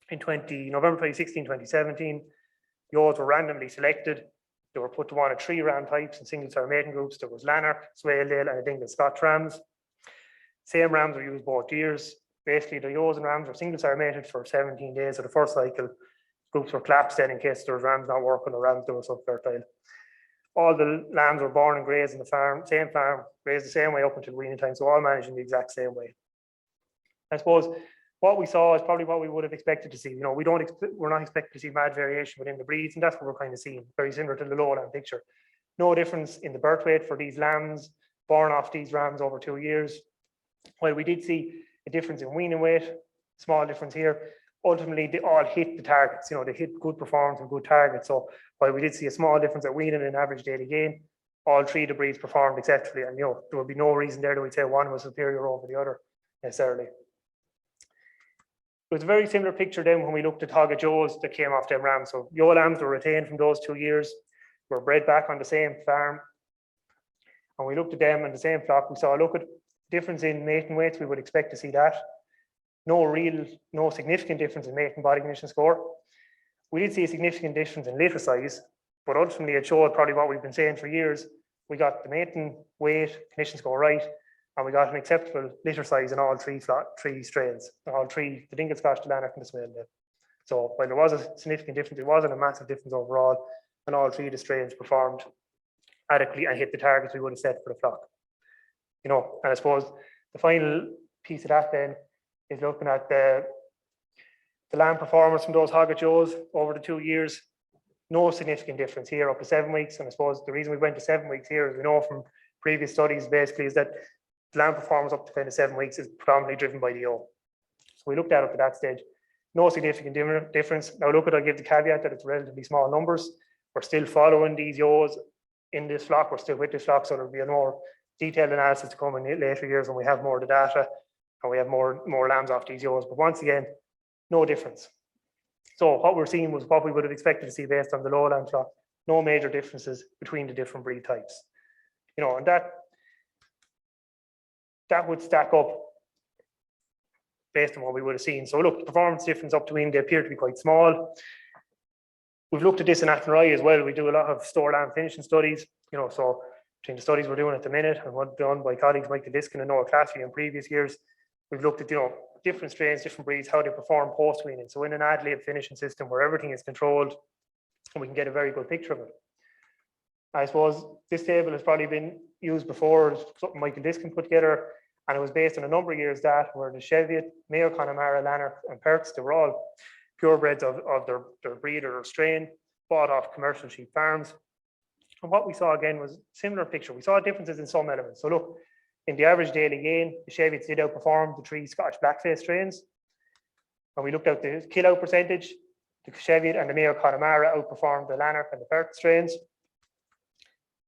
in November 2016, 2017, ewes were randomly selected. They were put to one of 3 ram types in single sire mating groups. There was Lanark, Swaledale, and a Dingle Scotch rams. Same rams were used both years. Basically, the ewes and rams were single sire mated for 17 days of the first cycle. Groups were collapsed then in case there was rams not working or rams that were subfertile. All the lambs were born and grazed in the farm, same farm, grazed the same way up until weaning time, so all managed in the exact same way. I suppose what we saw is probably what we would have expected to see. You know, we're not expecting to see mad variation within the breeds, and that's what we're kind of seeing, very similar to the lowland picture. No difference in the birth weight for these lambs born off these rams over 2 years. While we did see a difference in weaning weight, small difference here, ultimately they all hit the targets. You know, they hit good performance and good targets. So while we did see a small difference at weaning and average daily gain, all 3 of the breeds performed exceptionally, and you know, there would be no reason there that we'd say one was superior over the other necessarily. It was a very similar picture then when we looked at hogget ewes that came off them rams. So ewe lambs were retained from those 2 years, were bred back on the same farm. And we looked at them in the same flock. We saw a look at difference in mating weights. We would expect to see that. No significant difference in mating body condition score. We did see a significant difference in litter size, but ultimately it showed probably what we've been saying for years. We got the mating weight condition score right, and we got an acceptable litter size in all 3 strains, all 3, the Dingle Scotch, the Lanark, and the Swaledale. So while there was a significant difference, it wasn't a massive difference overall, and all 3 of the strains performed adequately and hit the targets we would have set for the flock. You know, and I suppose the final piece of that then is looking at the lamb performance from those hogget ewes over the 2 years. No significant difference here up to 7 weeks. And I suppose the reason we went to 7 weeks here, as we know from previous studies, basically is that the lamb performance up to kind of 7 weeks is predominantly driven by the ewe. So we looked at it up to that stage. No significant difference. Now look, I'll give the caveat that it's relatively small numbers. We're still following these ewes in this flock. We're still with this flock, so there'll be a more detailed analysis to come in later years when we have more of the data and we have more lambs off these ewes. But once again, no difference. So what we're seeing was what we would have expected to see based on the lowland flock. No major differences between the different breed types. You know, and that would stack up based on what we would have seen. So look, the performance difference up to weaning, they appear to be quite small. We've looked at this in Athenry as well. We do a lot of store lamb finishing studies, you know, so between the studies we're doing at the minute and what done by colleagues McGillycuddy and Noah Claffey in previous years, we've looked at, you know, different strains, different breeds, how they perform post-weaning. So in an ad lib finishing system where everything is controlled, and we can get a very good picture of it. I suppose this table has probably been used before, it's something Michael Diskin put together, and it was based on a number of years that where the Cheviot, Mayo Connemara, Lanark, and Perks, they were all purebreds of their breed or their strain, bought off commercial sheep farms. And what we saw again was a similar picture. We saw differences in some elements. So look, in the average daily gain, the Cheviots did outperform the 3 Scottish blackface strains. When we looked at the kill out percentage, the Cheviot and the Mayo Connemara outperformed the Lanark and the Perth strains.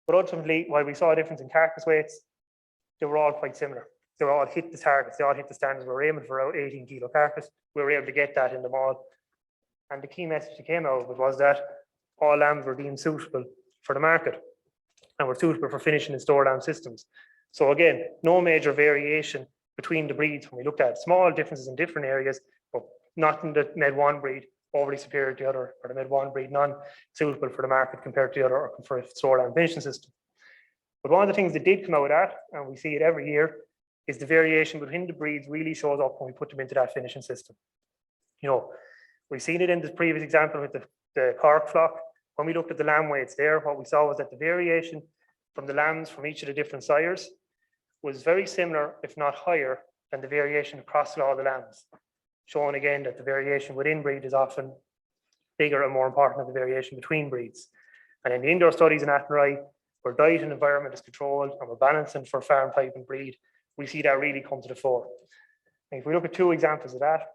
But ultimately, while we saw a difference in carcass weights, they were all quite similar. They all hit the targets, they all hit the standards. We were aiming for our 18 kilo carcass. We were able to get that in them all. And the key message that came out of it was that all lambs were deemed suitable for the market and were suitable for finishing in store lamb systems. So again, no major variation between the breeds when we looked at small differences in different areas, but not in the Med 1 breed overly superior to the other, or the Med 1 breed non-suitable for the market compared to the other or for a store lamb finishing system. But one of the things that did come out of that, and we see it every year, is the variation between the breeds really shows up when we put them into that finishing system. You know, we've seen it in the previous example with the Cork flock. When we looked at the lamb weights there, what we saw was that the variation from the lambs from each of the different sires was very similar, if not higher, than the variation across all the lambs, showing again that the variation within breed is often bigger and more important than the variation between breeds. And in the indoor studies in Athenry, where diet and environment is controlled and we're balancing for farm type and breed, we see that really come to the fore. And if we look at 2 examples of that,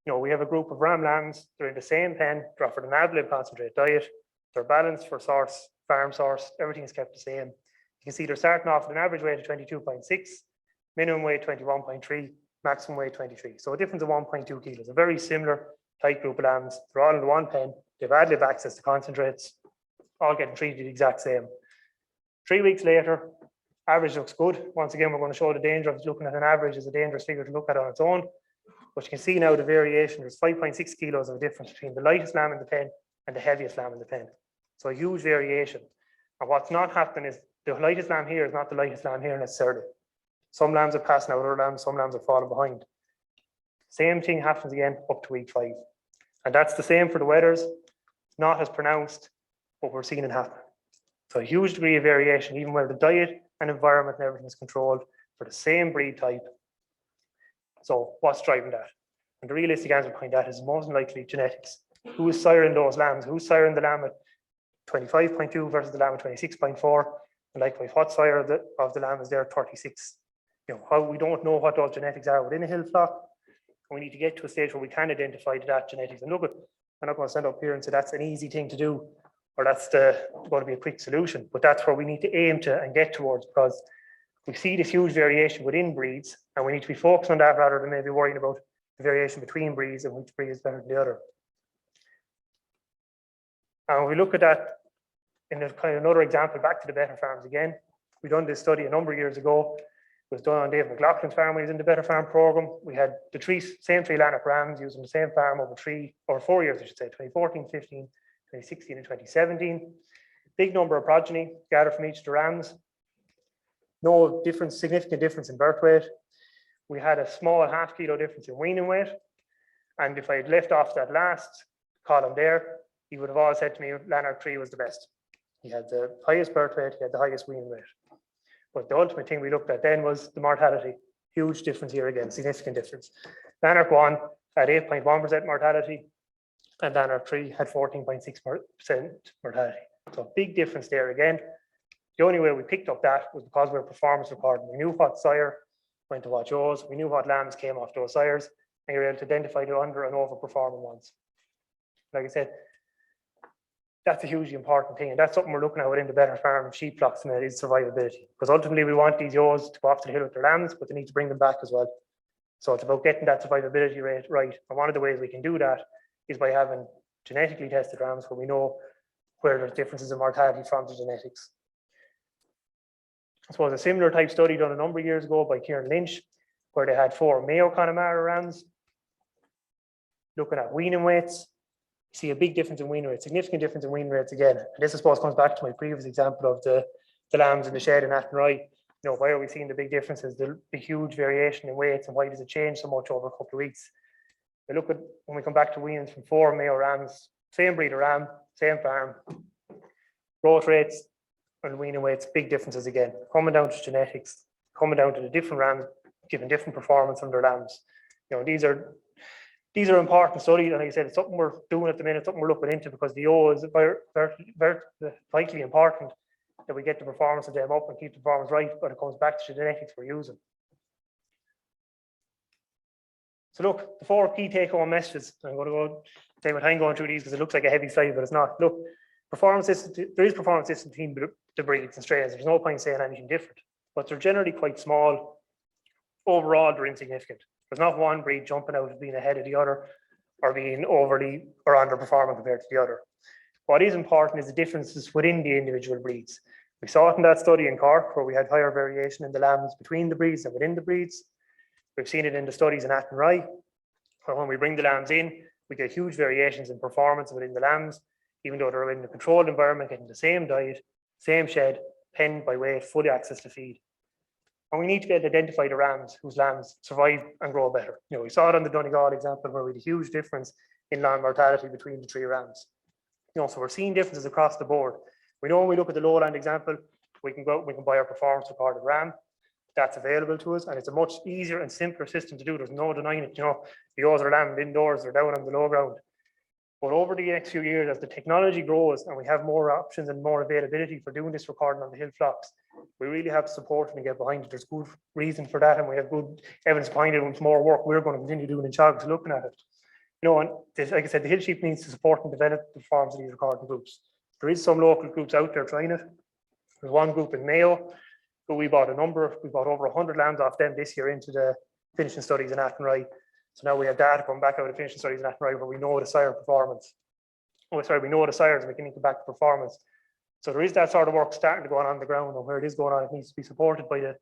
We have a group of ram lambs, they're in the same pen, they're offered an ad lib concentrate diet, they're balanced for source, farm source, everything is kept the same. You can see they're starting off with an average weight of 22.6, minimum weight 21.3, maximum weight 23. So a difference of 1.2 kilos, a very similar tight group of lambs. They're all in one pen, they've ad lib access to concentrates, all getting treated the exact same. 3 weeks later, average looks good. Once again, we're going to show the danger of looking at an average is a dangerous figure to look at on its own. But you can see now the variation, there's 5.6 kilos of difference between the lightest lamb in the pen and the heaviest lamb in the pen. So a huge variation. And what's not happening is the lightest lamb here is not the lightest lamb here necessarily. Some lambs are passing out other lambs, some lambs are falling behind. Same thing happens again up to week 5. And that's the same for the wethers, not as pronounced, but we're seeing it happen. So a huge degree of variation, even where the diet and environment and everything is controlled for the same breed type. So what's driving that? And the realistic answer behind that is most likely genetics. Who is siring those lambs? Who's siring the lamb at 25.2 versus the lamb at 26.4? And likewise, what sire of the lamb is there at 36? How we don't know what those genetics are within a hill flock. And we need to get to a stage where we can identify that genetics. And look, I'm not going to stand up here and say that's an easy thing to do, or that's going to be a quick solution. But that's where we need to aim to and get towards, because we see this huge variation within breeds, and we need to be focused on that rather than maybe worrying about the variation between breeds and which breed is better than the other. And when we look at that in a kind of another example, back to the better farms again, we done this study a number of years ago. It was done on Dave McLaughlin's farm when he was in the Better Farm program. We had the same three Lanark rams using the same farm over 4 years, I should say, 2014, 15, 2016, and 2017. Big number of progeny gathered from each of the rams. No difference, significant difference in birth weight. We had a small half kilo difference in weaning weight. And if I had left off that last column there, he would have all said to me, Lanark 3 was the best. He had the highest birth weight, he had the highest weaning weight. But the ultimate thing we looked at then was the mortality. Huge difference here again, significant difference. Lanark 1 had 8.1% mortality, and Lanark 3 had 14.6% mortality. So big difference there again. The only way we picked up that was because we were performance recording. We knew what sire went to what O's, we knew what lambs came off those sires, and you were able to identify the under and overperforming ones. Like I said, that's a hugely important thing, and that's something we're looking at within the better farm sheep flocks, and it is survivability. Because ultimately we want these ewes to go off to the hill with their lambs, but they need to bring them back as well. So it's about getting that survivability rate right. And one of the ways we can do that is by having genetically tested rams where we know where there's differences in mortality from the genetics. I suppose a similar type study done a number of years ago by Kieran Lynch, where they had 4 Mayo Connemara rams, looking at weaning weights. You see a big difference in weaning rates, significant difference in weaning rates again. And this, I suppose, comes back to my previous example of the lambs in the shed in Athenry. Why are we seeing the big differences, the huge variation in weights, and why does it change so much over a couple of weeks? We look at, when we come back to weanings from 4 Mayo rams, same breed of ram, same farm, growth rates and weaning weights, big differences again, coming down to genetics, coming down to the different rams, giving different performance on their lambs. These are important studies, and like I said, it's something we're doing at the minute, something we're looking into, because the O is very vitally important that we get the performance of them up and keep the performance right, but it comes back to the genetics we're using. So look, the 4 key take-home messages. I'm going to go take my time going through these because it looks like a heavy slide, but it's not. Look, there is performance distance between the breeds and strains. There's no point saying anything different, but they're generally quite small. Overall, they're insignificant. There's not one breed jumping out as being ahead of the other or being overly or underperforming compared to the other. What is important is the differences within the individual breeds. We saw it in that study in Cork, where we had higher variation in the lambs between the breeds and within the breeds. We've seen it in the studies in Athenry, where when we bring the lambs in, we get huge variations in performance within the lambs, even though they're in a controlled environment, getting the same diet, same shed, penned by weight, fully access to feed. And we need to be able to identify the rams whose lambs survive and grow better. We saw it on the Donegal example where we had a huge difference in lamb mortality between the 3 rams. So we're seeing differences across the board. We know when we look at the lowland example, we can go out, we can buy our performance recorded ram. That's available to us, and it's a much easier and simpler system to do. There's no denying it. The ewes are lambed indoors, they're down on the low ground. But over the next few years, as the technology grows and we have more options and more availability for doing this recording on the hill flocks, we really have to support and get behind it. There's good reason for that, and we have good evidence behind it. And with more work we're going to continue doing in Teagasc looking at it. You know, and like I said, the hill sheep needs to support and develop the forms of these recording groups. There is some local groups out there trying it. There's one group in Mayo who we bought we bought over 100 lambs off them this year into the finishing studies in Athenry. So now we have data coming back out of the finishing studies in Athenry where we know the sire performance. We know the sires and we can link back to performance. So there is that sort of work starting to go on the ground, and where it is going on, it needs to be supported by the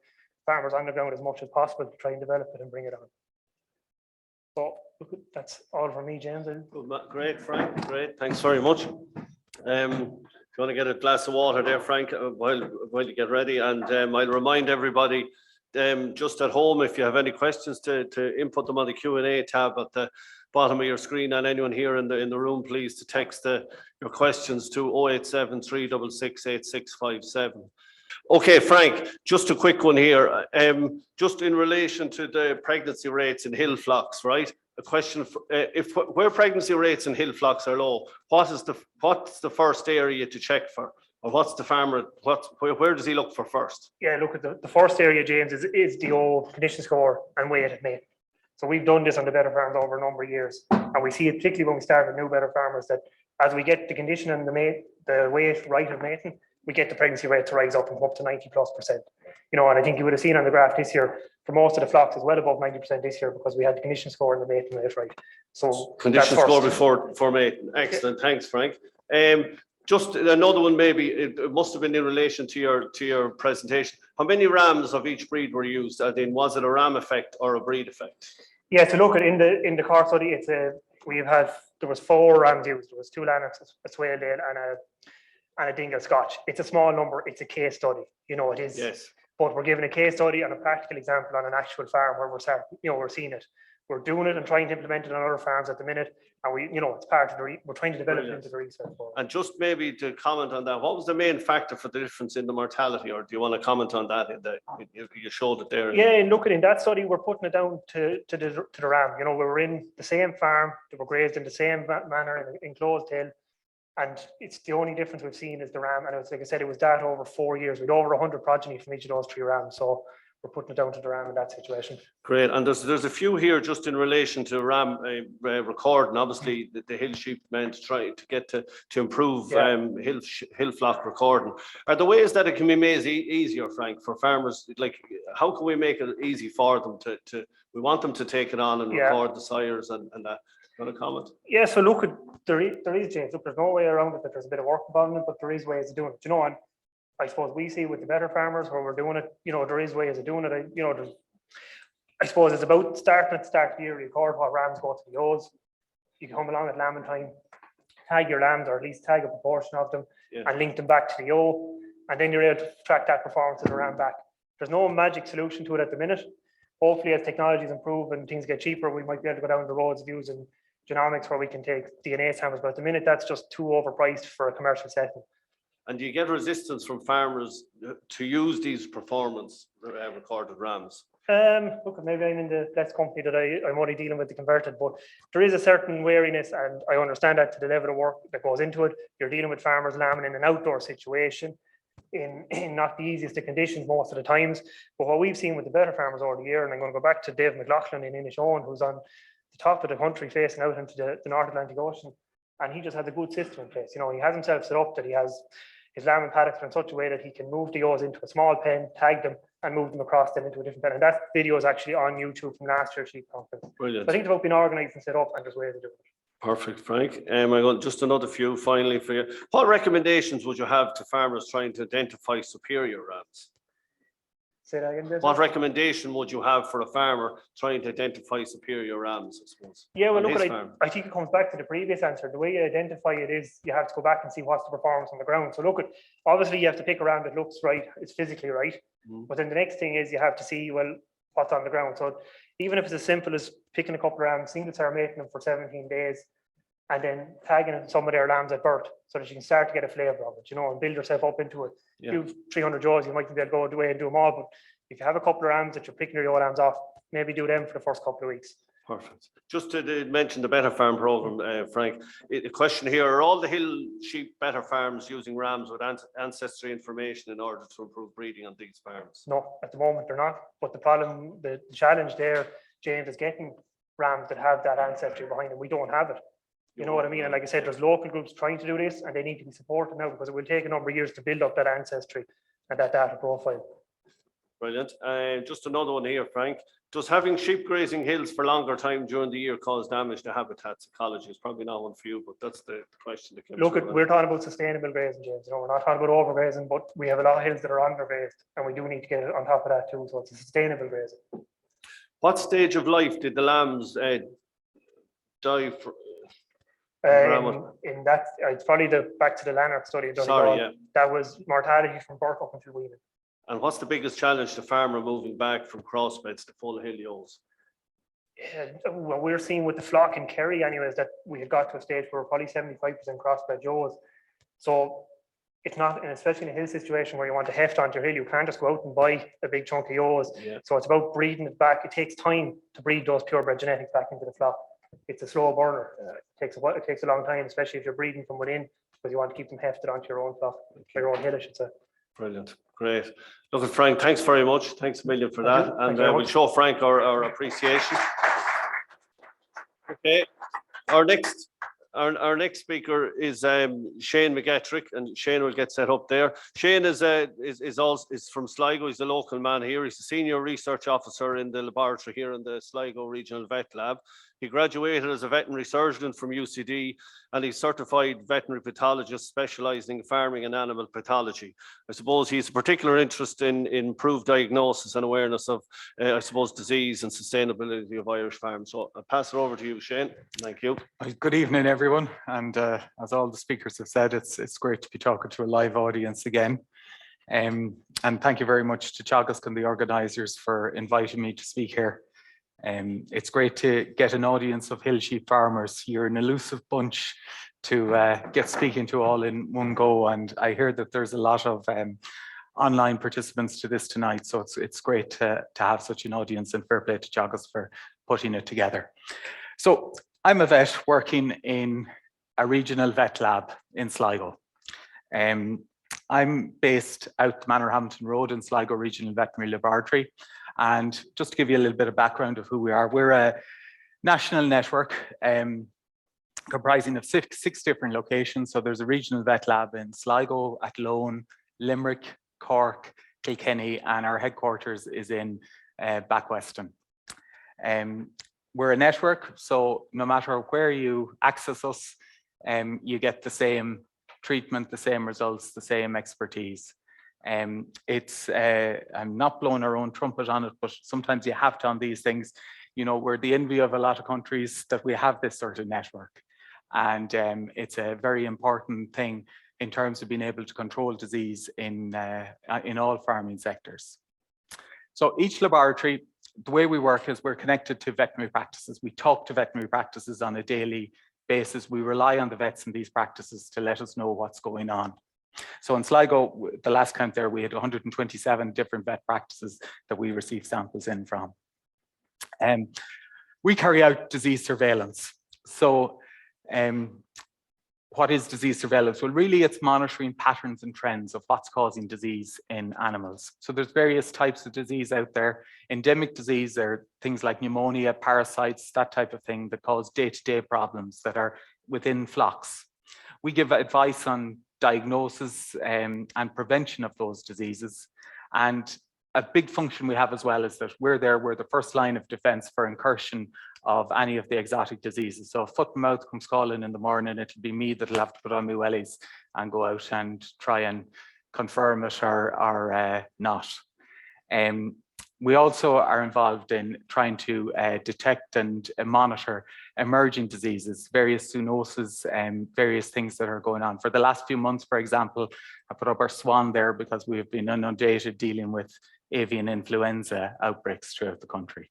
farmers on the ground as much as possible to try and develop it and bring it on. So that's all from me, James. Great, Frank. Great. Thanks very much. If you want to get a glass of water there, Frank, while you get ready, and I'll remind everybody just at home, if you have any questions, to input them on the Q&A tab at the bottom of your screen, and anyone here in the room, please to text your questions to 087 366 8657. Okay, Frank, just a quick one here. Just in relation to the pregnancy rates in hill flocks, right? A question: where pregnancy rates in hill flocks are low, what's the first area to check for, or what's the farmer? Where does he look for first? Yeah, look at the first area, James, is the old condition score and weight at mating. So we've done this on the better farms over a number of years, and we see it particularly when we start with new better farmers that as we get the condition and the weight right of mating, we get the pregnancy rate to rise up and up to 90+%. You know, and I think you would have seen on the graph this year, for most of the flocks, is well above 90% this year because we had the condition score and the mating rate right. So condition score before mating. Excellent, thanks, Frank. Just another one, maybe it must have been in relation to your presentation. How many rams of each breed were used? Was it a ram effect or a breed effect? Yeah, to look at in the core study, there was 4 rams used. There was 2 Lanarks, a Swaledale, and a Dingle Scotch. It's a small number. It's a case study. You know, it is. Yes. But we're giving a case study and a practical example on an actual farm where we're seeing it. We're doing it and trying to implement it on other farms at the minute, and it's part of we're trying to develop it into the research. And just maybe to comment on that, what was the main factor for the difference in the mortality, or do you want to comment on that? You showed it there. Yeah, and look at in that study, we're putting it down to the ram. You know, we were in the same farm, they were grazed in the same manner in an enclosed hill, and it's the only difference we've seen is the ram. And it was, like I said, it was that over 4 years. We had over 100 progeny from each of those 3 rams. So we're putting it down to the ram in that situation. Great, and there's a few here just in relation to ram recording. Obviously, the hill sheep meant to try to get to improve hill flock recording. Are there ways that it can be made easier, Frank, for farmers? Like, how can we make it easy for them to we want them to take it on and record the sires and that? You want to comment? Yeah, so look, there is, James. Look, there's no way around it that there's a bit of work involved in it, but there is ways of doing it. You know, and I suppose we see with the better farmers where we're doing it, you know, there is ways of doing it. I suppose it's about starting at the start of the year, you record what rams go to the ewes. You can come along at lambing time, tag your lambs, or at least tag a proportion of them, and link them back to the ewe, and then you're able to track that performance of the ram back. There's no magic solution to it at the minute. Hopefully, as technologies improve and things get cheaper, we might be able to go down the roads of using genomics where we can take DNA samples, but at the minute that's just too overpriced for a commercial setting. And do you get resistance from farmers to use these performance recorded rams? Look, maybe I'm in the less company that I'm only dealing with the converted, but there is a certain wariness, and I understand that to the level of work that goes into it. You're dealing with farmers lambing in an outdoor situation, in not the easiest of conditions most of the times. But what we've seen with the better farmers over the year, and I'm going to go back to Dave McLaughlin in Inishowen, who's on the top of the country facing out into the North Atlantic Ocean, and he just has a good system in place. You know, he has himself set up that he has his lambing paddocks in such a way that he can move the ewes into a small pen, tag them, and move them across them into a different pen. And that video is actually on YouTube from last year's sheep conference. Brilliant. So I think it's about being organised and set up, and there's ways to do it. Perfect, Frank. I got just another few finally for you. What recommendations would you have to farmers trying to identify superior rams? Say that again, what recommendation would you have for a farmer trying to identify superior rams, I suppose? Yeah, well, look, I think it comes back to the previous answer. The way you identify it is you have to go back and see what's the performance on the ground. So look, obviously you have to pick a ram that looks right, it's physically right. But then the next thing is you have to see, well, what's on the ground. So even if it's as simple as picking a couple of rams, single sire mating them for 17 days, and then tagging some of their lambs at birth so that you can start to get a flavour of it, you know, and build yourself up into it. Yeah. You've 300 jaws, you might be able to go away and do them all, but if you have a couple of rams that you're picking your lambs off, maybe do them for the first couple of weeks. Perfect. Just to mention the Better Farm program, Frank, a question here: are all the hill sheep better farms using rams with ancestry information in order to improve breeding on these farms? No, at the moment they're not. But the problem, the challenge there, James, is getting rams that have that ancestry behind them. We don't have it. You know what I mean? And like I said, there's local groups trying to do this, and they need to be supported now because it will take a number of years to build up that ancestry and that data profile. Brilliant. Just another one here, Frank. Does having sheep grazing hills for longer time during the year cause damage to habitats? Ecology is probably not one for you, but that's the question that came Look, through. we're talking about sustainable grazing, James. You know, we're not talking about overgrazing, but we have a lot of hills that are undergrazed, and we do need to get it on top of that too. So it's a sustainable grazing. What stage of life did the lambs die for? In that, it's probably back to the Lanark study. in Donegal. Sorry, yeah. That was mortality from birth up until weaning. And what's the biggest challenge to farmer moving back from crossbeds to full hill yolks? What we're seeing with the flock in Kerry, anyways, that we had got to a stage where we're probably 75% crossbred yolks. So it's not, and especially in a hill situation where you want to heft onto your hill, you can't just go out and buy a big chunk of yolks. Yeah. So it's about breeding it back. It takes time to breed those purebred genetics back into the flock. It's a slow burner. It takes a long time, especially if you're breeding from within, because you want to keep them hefted onto your own flock, or your own hill, I should say. Brilliant. Great. Look, Frank, thanks very much. Thanks a million for that. And we'll show Frank our appreciation. Okay. Our next speaker is Shane McGettrick, and Shane will get set up there. Shane is from Sligo. He's a local man here. He's a senior research officer in the laboratory here in the Sligo Regional Vet Lab. He graduated as a veterinary surgeon from UCD, and he's certified veterinary pathologist specialising in farming and animal pathology. I suppose he has a particular interest in improved diagnosis and awareness of, disease and sustainability of Irish farms. So I'll pass it over to you, Shane. Thank you. Good evening, everyone. And as all the speakers have said, it's great to be talking to a live audience again. And thank you very much to Teagasc and the organisers for inviting me to speak here. It's great to get an audience of hill sheep farmers. You're an elusive bunch to get speaking to all in one go. And I hear that there's a lot of online participants to this tonight. So it's great to have such an audience, and fair play to Teagasc for putting it together. So I'm a vet working in a regional vet lab in Sligo. I'm based out Manorhampton Road in Sligo Regional Veterinary Laboratory. And just to give you a little bit of background of who we are, we're a national network comprising of six different locations. So there's a regional vet lab in Sligo, Athlone, Limerick, Cork, Kilkenny, and our headquarters is in Backweston. We're a network, so no matter where you access us, you get the same treatment, the same results, the same expertise. I'm not blowing our own trumpet on it, but sometimes you have to on these things. You know, we're the envy of a lot of countries that we have this sort of network. And it's a very important thing in terms of being able to control disease in all farming sectors. So each laboratory, the way we work is we're connected to veterinary practices. We talk to veterinary practices on a daily basis. We rely on the vets in these practices to let us know what's going on. So in Sligo, the last count there, we had 127 different vet practices that we received samples in from. We carry out disease surveillance. So what is disease surveillance? Well, really it's monitoring patterns and trends of what's causing disease in animals. So there's various types of disease out there. Endemic disease are things like pneumonia, parasites, that type of thing that cause day-to-day problems that are within flocks. We give advice on diagnosis and prevention of those diseases. And a big function we have as well is that we're the first line of defense for incursion of any of the exotic diseases. So if foot and mouth comes calling in the morning, it'll be me that'll have to put on my wellies and go out and try and confirm it or not. We also are involved in trying to detect and monitor emerging diseases, various zoonoses and various things that are going on. For the last few months, for example, I put up our swan there because we have been inundated dealing with avian influenza outbreaks throughout the country.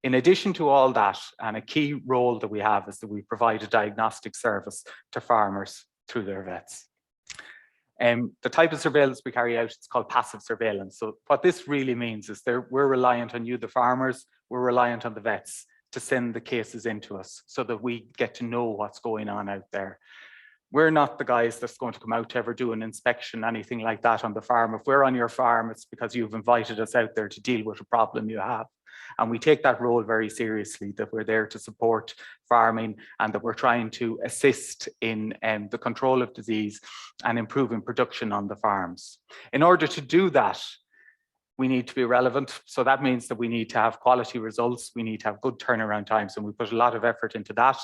In addition to all that, and a key role that we have is that we provide a diagnostic service to farmers through their vets. The type of surveillance we carry out, it's called passive surveillance. So what this really means is that we're reliant on you, the farmers, we're reliant on the vets to send the cases into us so that we get to know what's going on out there. We're not the guys that's going to come out to ever do an inspection, anything like that on the farm. If we're on your farm, it's because you've invited us out there to deal with a problem you have. And we take that role very seriously, that we're there to support farming and that we're trying to assist in the control of disease and improving production on the farms. In order to do that, we need to be relevant. So that means that we need to have quality results. We need to have good turnaround times, and we put a lot of effort into that.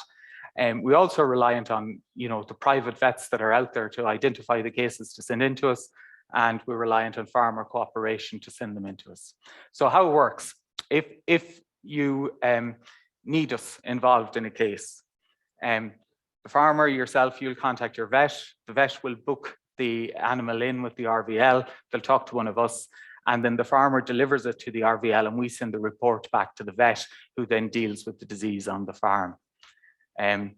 We also are reliant on, the private vets that are out there to identify the cases to send into us, and we're reliant on farmer cooperation to send them into us. So how it works, if you need us involved in a case, the farmer, yourself, you'll contact your vet. The vet will book the animal in with the RVL. They'll talk to one of us, and then the farmer delivers it to the RVL, and we send the report back to the vet, who then deals with the disease on the farm. I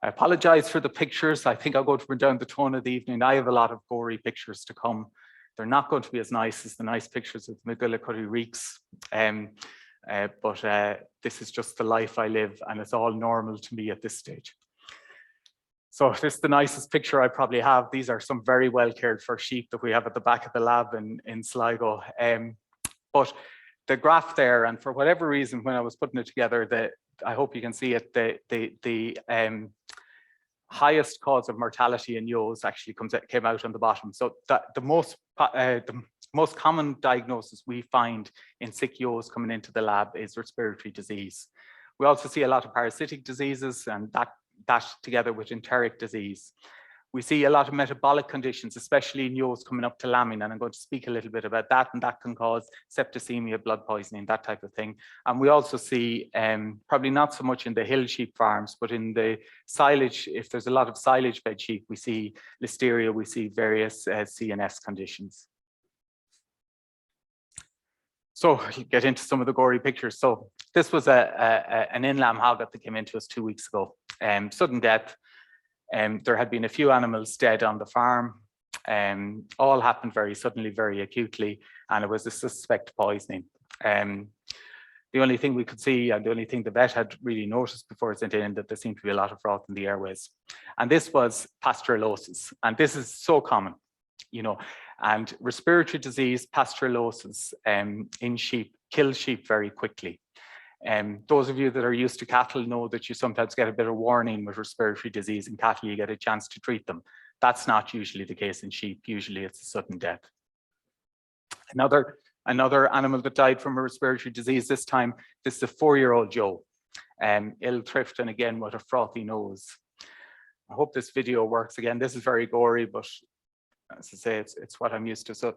apologize for the pictures. I think I'll go to bring down the tone of the evening. I have a lot of gory pictures to come. They're not going to be as nice as the nice pictures of MacGillycuddy Reeks. But this is just the life I live, and it's all normal to me at this stage. So this is the nicest picture I probably have. These are some very well cared for sheep that we have at the back of the lab in Sligo. But the graph there, and for whatever reason, when I was putting it together, I hope you can see it, the highest cause of mortality in yos actually came out on the bottom. So the most common diagnosis we find in sick yos coming into the lab is respiratory disease. We also see a lot of parasitic diseases, and that together with enteric disease. We see a lot of metabolic conditions, especially in yos coming up to lambing, and I'm going to speak a little bit about that, and that can cause septicemia, blood poisoning, that type of thing. And we also see, probably not so much in the hill sheep farms, but in the silage, if there's a lot of silage fed sheep, we see listeria, we see various CNS conditions. So get into some of the gory pictures. So this was an in-lamb hogget that came into us 2 weeks ago. Sudden death. There had been a few animals dead on the farm. All happened very suddenly, very acutely, and it was a suspect poisoning. The only thing we could see, and the only thing the vet had really noticed before it sent in, that there seemed to be a lot of froth in the airways. And this was pasteurellosis, and this is so common, and respiratory disease, pasteurellosis in sheep, kills sheep very quickly. Those of you that are used to cattle know that you sometimes get a bit of warning with respiratory disease in cattle. You get a chance to treat them. That's not usually the case in sheep. Usually it's a sudden death. Another animal that died from a respiratory disease this time, this is a 4-year-old Joe, ill-thrift, and again with a frothy nose. I hope this video works. Again, this is very gory, but as I say, it's what I'm used to. So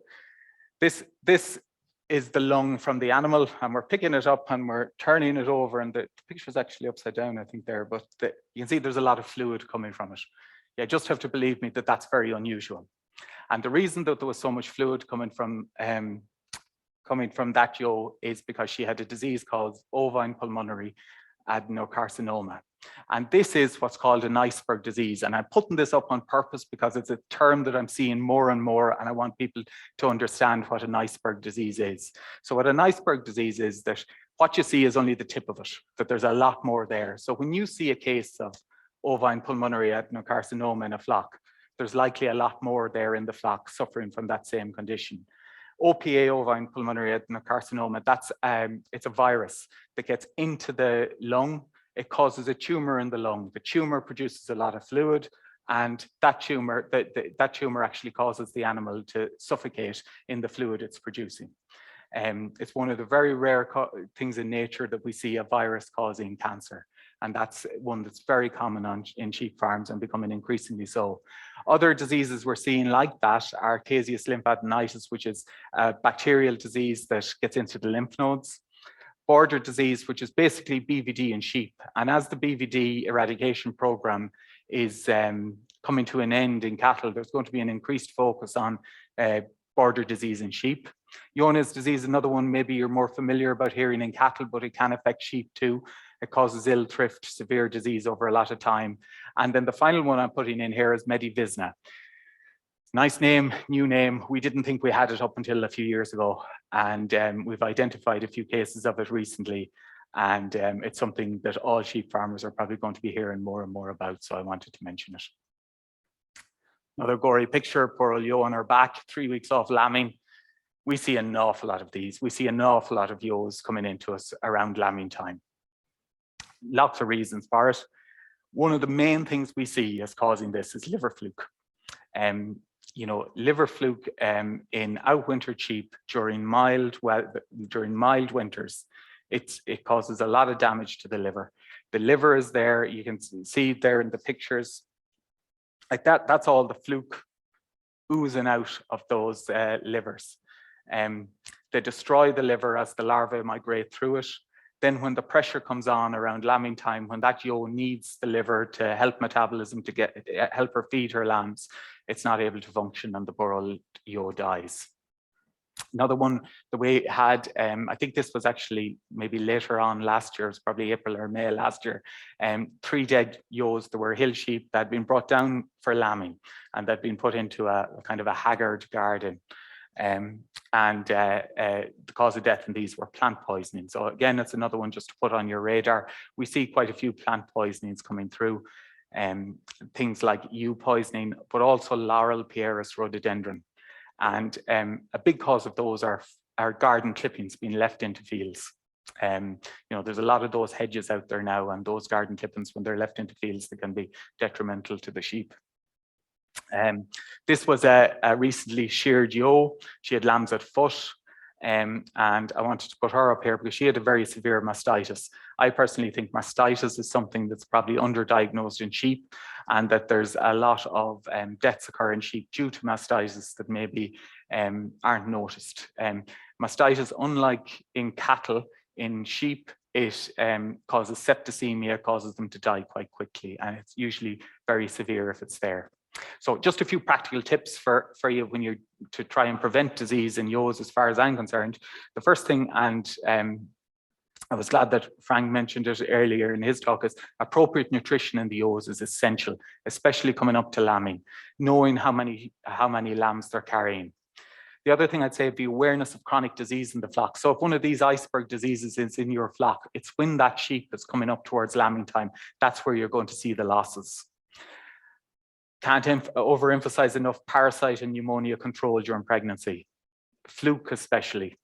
this is the lung from the animal, and we're picking it up and we're turning it over, and the picture is actually upside down, I think there, but you can see there's a lot of fluid coming from it. You just have to believe me that that's very unusual. And the reason that there was so much fluid coming from that Joe is because she had a disease called Ovine Pulmonary Ethnocarcinoma. And this is what's called an iceberg disease. And I'm putting this up on purpose because it's a term that I'm seeing more and more, and I want people to understand what an iceberg disease is. So what an iceberg disease is, that what you see is only the tip of it, that there's a lot more there. So when you see a case of ovine pulmonary adenocarcinoma in a flock, there's likely a lot more there in the flock suffering from that same condition. OPA, ovine pulmonary adenocarcinoma, it's a virus that gets into the lung. It causes a tumor in the lung. The tumor produces a lot of fluid, and that tumor actually causes the animal to suffocate in the fluid it's producing. It's one of the very rare things in nature that we see a virus causing cancer, and that's one that's very common in sheep farms and becoming increasingly so. Other diseases we're seeing like that are caseous lymphadenitis, which is a bacterial disease that gets into the lymph nodes. Border disease, which is basically BVD in sheep. And as the BVD eradication program is coming to an end in cattle, there's going to be an increased focus on border disease in sheep. Johne's disease, another one maybe you're more familiar about hearing in cattle, but it can affect sheep too. It causes ill thrift, severe disease over a lot of time. And then the final one I'm putting in here is Medivisna. Nice name, new name. We didn't think we had it up until a few years ago, and we've identified a few cases of it recently, and it's something that all sheep farmers are probably going to be hearing more and more about, so I wanted to mention it. Another gory picture, poor old Joe on her back, 3 weeks off lambing. we see an awful lot of these. We see an awful lot of yos coming into us around lambing time. Lots of reasons for it. One of the main things we see as causing this is liver fluke. You know, liver fluke in outwintered sheep during mild winters, it causes a lot of damage to the liver. The liver is there. You can see there in the pictures, like that. That's all the fluke oozing out of those livers. They destroy the liver as the larvae migrate through it. Then when the pressure comes on around lambing time, when that ewe needs the liver to help metabolism to help her feed her lambs, it's not able to function and the poor old ewe dies. Another one that we had, I think this was actually maybe later on last year, it was probably April or May last year, 3 dead ewes that were hill sheep that had been brought down for lambing and that had been put into a kind of a haggard garden. The cause of death in these were plant poisoning. So again, it's another one just to put on your radar. We see quite a few plant poisonings coming through, things like yew poisoning, but also laurel pieris rhododendron. And a big cause of those are garden clippings being left into fields. You know, there's a lot of those hedges out there now, and those garden clippings, when they're left into fields, they can be detrimental to the sheep. This was a recently sheared ewe. She had lambs at foot, and I wanted to put her up here because she had a very severe mastitis. I personally think mastitis is something that's probably underdiagnosed in sheep, and that there's a lot of deaths occur in sheep due to mastitis that maybe aren't noticed. Mastitis, unlike in cattle, in sheep, it causes septicemia, causes them to die quite quickly, and it's usually very severe if it's there. So just a few practical tips for you when you're to try and prevent disease in ewes, as far as I'm concerned. The first thing, and I was glad that Frank mentioned it earlier in his talk, is appropriate nutrition in the ewes is essential, especially coming up to lambing, knowing how many lambs they're carrying. The other thing I'd say would be awareness of chronic disease in the flock. So if one of these iceberg diseases is in your flock, it's when that sheep is coming up towards lambing time, that's where you're going to see the losses. Can't overemphasize enough parasite and pneumonia control during pregnancy. Fluke especially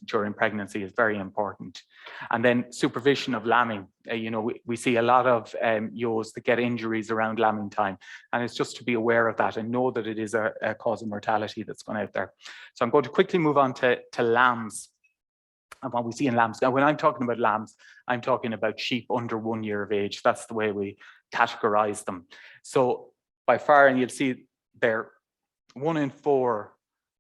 during pregnancy is very important. And then supervision of lambing. You know, we see a lot of ewes that get injuries around lambing time, and it's just to be aware of that and know that it is a cause of mortality that's gone out there. So I'm going to quickly move on to lambs and what we see in lambs. Now, when I'm talking about lambs, I'm talking about sheep under 1 year of age. That's the way we categorize them. So by far, and you'll see there, 1 in 4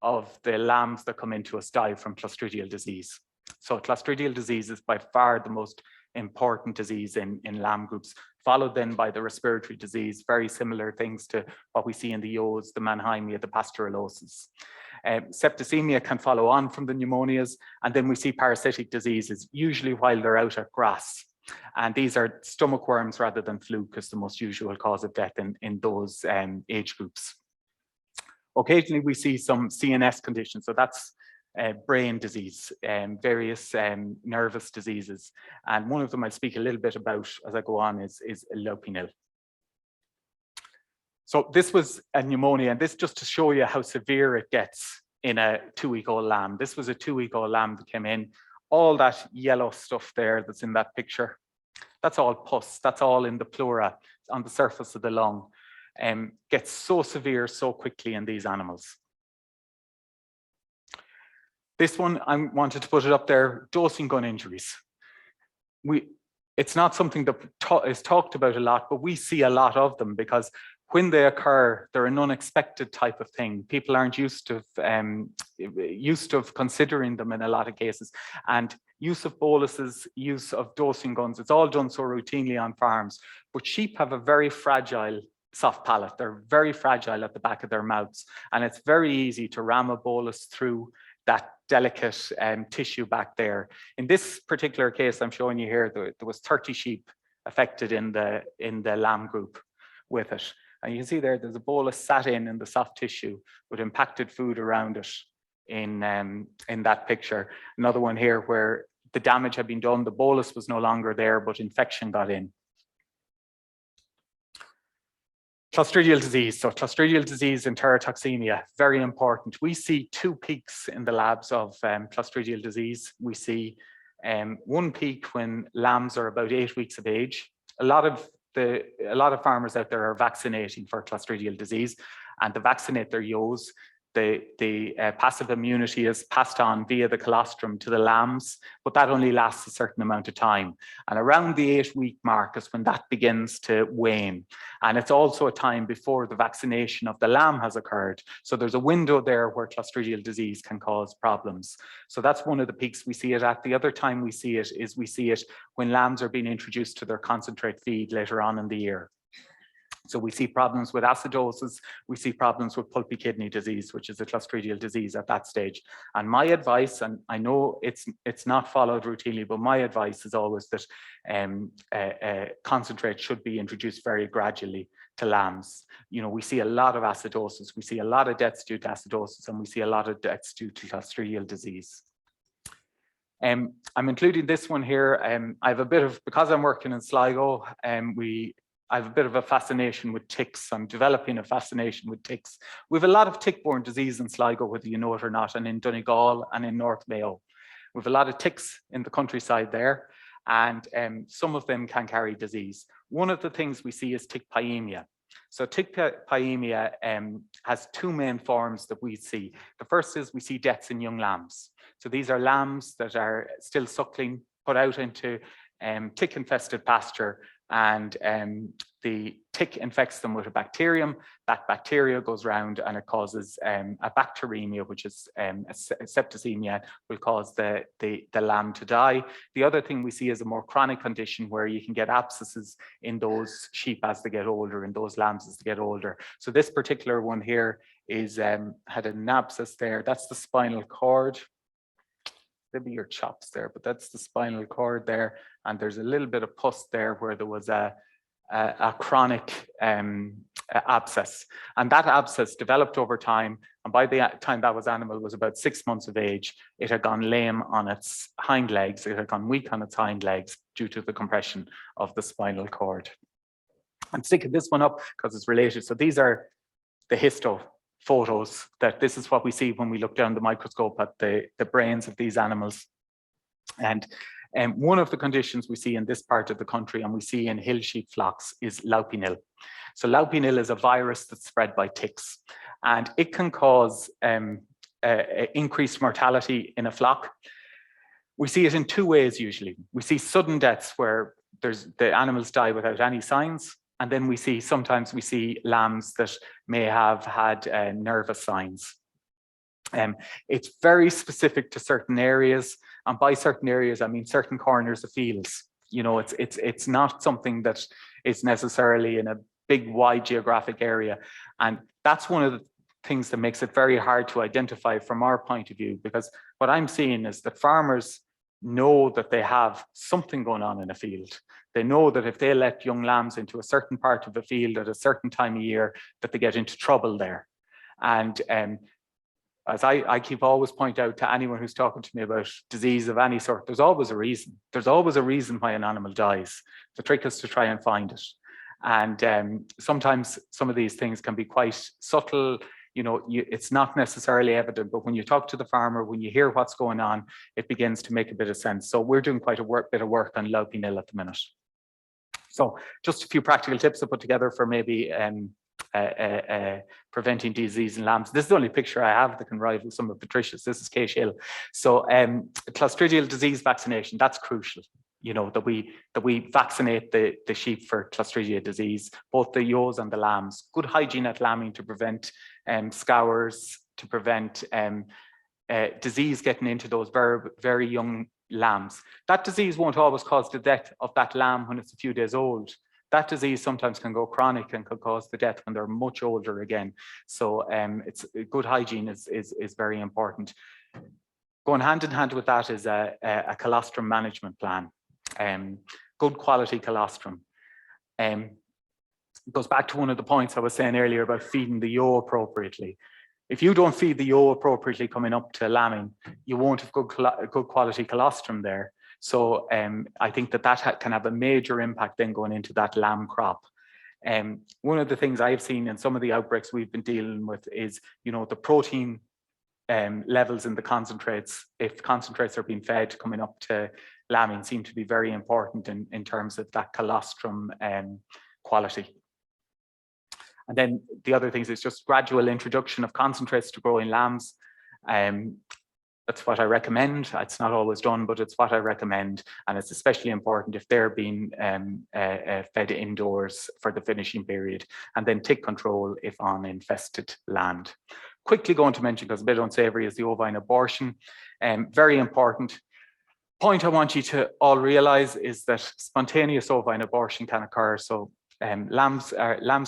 of the lambs that come into us die from Clostridial disease. So Clostridial disease is by far the most important disease in lamb groups, followed then by the respiratory disease, very similar things to what we see in the ewes, the Mannheimia, the pasteurellosis. Septicemia can follow on from the pneumonias, and then we see parasitic diseases, usually while they're out at grass. And these are stomach worms rather than fluke as the most usual cause of death in those age groups. Occasionally we see some CNS conditions, so that's brain disease, various nervous diseases. And one of them I'll speak a little bit about as I go on is Laupinil. So this was a pneumonia, and this just to show you how severe it gets in a 2-week-old lamb. This was a 2-week-old lamb that came in. All that yellow stuff there that's in that picture, that's all pus, that's all in the pleura, on the surface of the lung. Gets so severe so quickly in these animals. This one, I wanted to put it up there, dosing gun injuries. It's not something that is talked about a lot, but we see a lot of them because when they occur, they're an unexpected type of thing. People aren't used to considering them in a lot of cases. And use of boluses, use of dosing guns, it's all done so routinely on farms. But sheep have a very fragile soft palate. They're very fragile at the back of their mouths. And it's very easy to ram a bolus through that delicate tissue back there. In this particular case I'm showing you here, there was 30 sheep affected in the lamb group with it. And you can see there's a bolus sat in the soft tissue with impacted food around it in that picture. Another one here where the damage had been done, the bolus was no longer there, but infection got in. Clostridial disease. So Clostridial disease and enterotoxemia, very important. We see two peaks in the labs of Clostridial disease. We see one peak when lambs are about 8 weeks of age. A lot of farmers out there are vaccinating for Clostridial disease, and to vaccinate their ewes, the passive immunity is passed on via the colostrum to the lambs, but that only lasts a certain amount of time. And around the 8-week mark is when that begins to wane. And it's also a time before the vaccination of the lamb has occurred. So there's a window there where Clostridial disease can cause problems. So that's one of the peaks we see it at. The other time we see it when lambs are being introduced to their concentrate feed later on in the year. So we see problems with acidosis, we see problems with pulpy kidney disease, which is a Clostridial disease at that stage. And my advice, and I know it's not followed routinely, but my advice is always that concentrate should be introduced very gradually to lambs. You know, we see a lot of acidosis, we see a lot of deaths due to acidosis, and we see a lot of deaths due to Clostridial disease. I'm including this one here. I have a bit of, because I'm working in Sligo, I have a bit of a fascination with ticks. I'm developing a fascination with ticks. We have a lot of tick-borne disease in Sligo, whether you know it or not, and in Donegal and in North Mayo. We have a lot of ticks in the countryside there, and some of them can carry disease. One of the things we see is tick piemia. So tick piemia has two main forms that we see. The first is we see deaths in young lambs. So these are lambs that are still suckling, put out into tick-infested pasture, and the tick infects them with a bacterium. That bacteria goes around and it causes a bacteremia, which is a septicemia, will cause the lamb to die. The other thing we see is a more chronic condition where you can get abscesses in those sheep as they get older, in those lambs as they get older. So this particular one here is had an abscess there. That's the spinal cord. There'll be your chops there, but that's the spinal cord there. And there's a little bit of pus there where there was a chronic abscess. And that abscess developed over time. And by the time that animal was about 6 months of age, it had gone lame on its hind legs. It had gone weak on its hind legs due to the compression of the spinal cord. I'm sticking this one up because it's related. So these are the histo photos, that this is what we see when we look down the microscope at the brains of these animals. And one of the conditions we see in this part of the country, and we see in hill sheep flocks, is Laupinil. So Laupinil is a virus that's spread by ticks, and it can cause increased mortality in a flock. We see it in two ways usually. We see sudden deaths where the animals die without any signs. And then sometimes we see lambs that may have had nervous signs. It's very specific to certain areas, and by certain areas I mean certain corners of fields. You know, it's not something that is necessarily in a big wide geographic area, and that's one of the things that makes it very hard to identify from our point of view, because what I'm seeing is that farmers know that they have something going on in a field. They know that if they let young lambs into a certain part of the field at a certain time of year, that they get into trouble there. And as I keep always point out to anyone who's talking to me about disease of any sort, there's always a reason. There's always a reason why an animal dies. The trick is to try and find it. And sometimes some of these things can be quite subtle. You know, it's not necessarily evident, but when you talk to the farmer, when you hear what's going on, it begins to make a bit of sense. So we're doing quite a bit of work on Laupinil at the minute. So just a few practical tips to put together for maybe preventing disease in lambs. This is the only picture I have that can rival some of Patricia's. This is Case Hill. So Clostridial disease vaccination, that's crucial. You know, that we vaccinate the sheep for Clostridial disease, both the ewes and the lambs. Good hygiene at lambing to prevent scours, to prevent disease getting into those very, very young lambs. That disease won't always cause the death of that lamb when it's a few days old. That disease sometimes can go chronic and could cause the death when they're much older again. So it's good hygiene is very important. Going hand in hand with that is a colostrum management plan. Good quality colostrum. It goes back to one of the points I was saying earlier about feeding the ewe appropriately. If you don't feed the ewe appropriately coming up to lambing, you won't have good quality colostrum there. So I think that can have a major impact then going into that lamb crop. One of the things I've seen in some of the outbreaks we've been dealing with is, the protein levels in the concentrates, if concentrates are being fed coming up to lambing, seem to be very important in terms of that colostrum quality. And then the other things is just gradual introduction of concentrates to growing lambs. That's what I recommend. It's not always done, but it's what I recommend. And it's especially important if they're being fed indoors for the finishing period. And then tick control if on infested land. Quickly going to mention, because a bit unsavory, is the ovine abortion. Very important. Point I want you to all realize is that spontaneous ovine abortion can occur. So lambs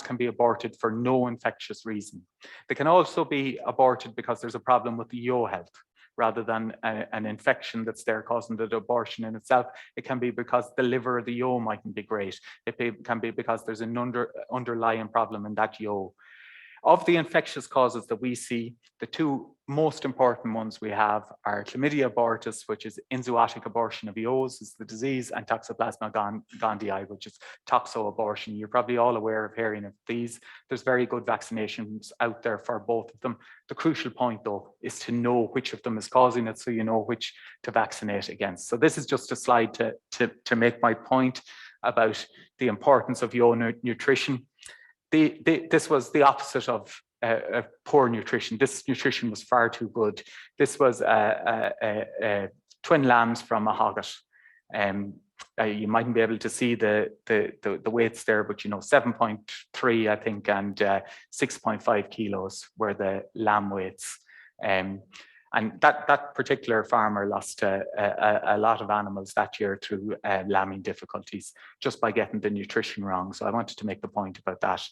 can be aborted for no infectious reason. They can also be aborted because there's a problem with the yolk health, rather than an infection that's there causing the abortion in itself. It can be because the liver or the yolk mightn't be great. It can be because there's an underlying problem in that yolk. Of the infectious causes that we see, the two most important ones we have are chlamydia abortus, which is enzootic abortion of yolks, is the disease, and Toxoplasma gondii, which is toxo abortion. You're probably all aware of hearing of these. There's very good vaccinations out there for both of them. The crucial point, though, is to know which of them is causing it, so you know which to vaccinate against. So this is just a slide to make my point about the importance of yolk nutrition. This was the opposite of poor nutrition. This nutrition was far too good. This was twin lambs from a hogget. You mightn't be able to see the weights there, but 7.3, I think, and 6.5 kilos were the lamb weights. And that particular farmer lost a lot of animals that year through lambing difficulties just by getting the nutrition wrong. So I wanted to make the point about that.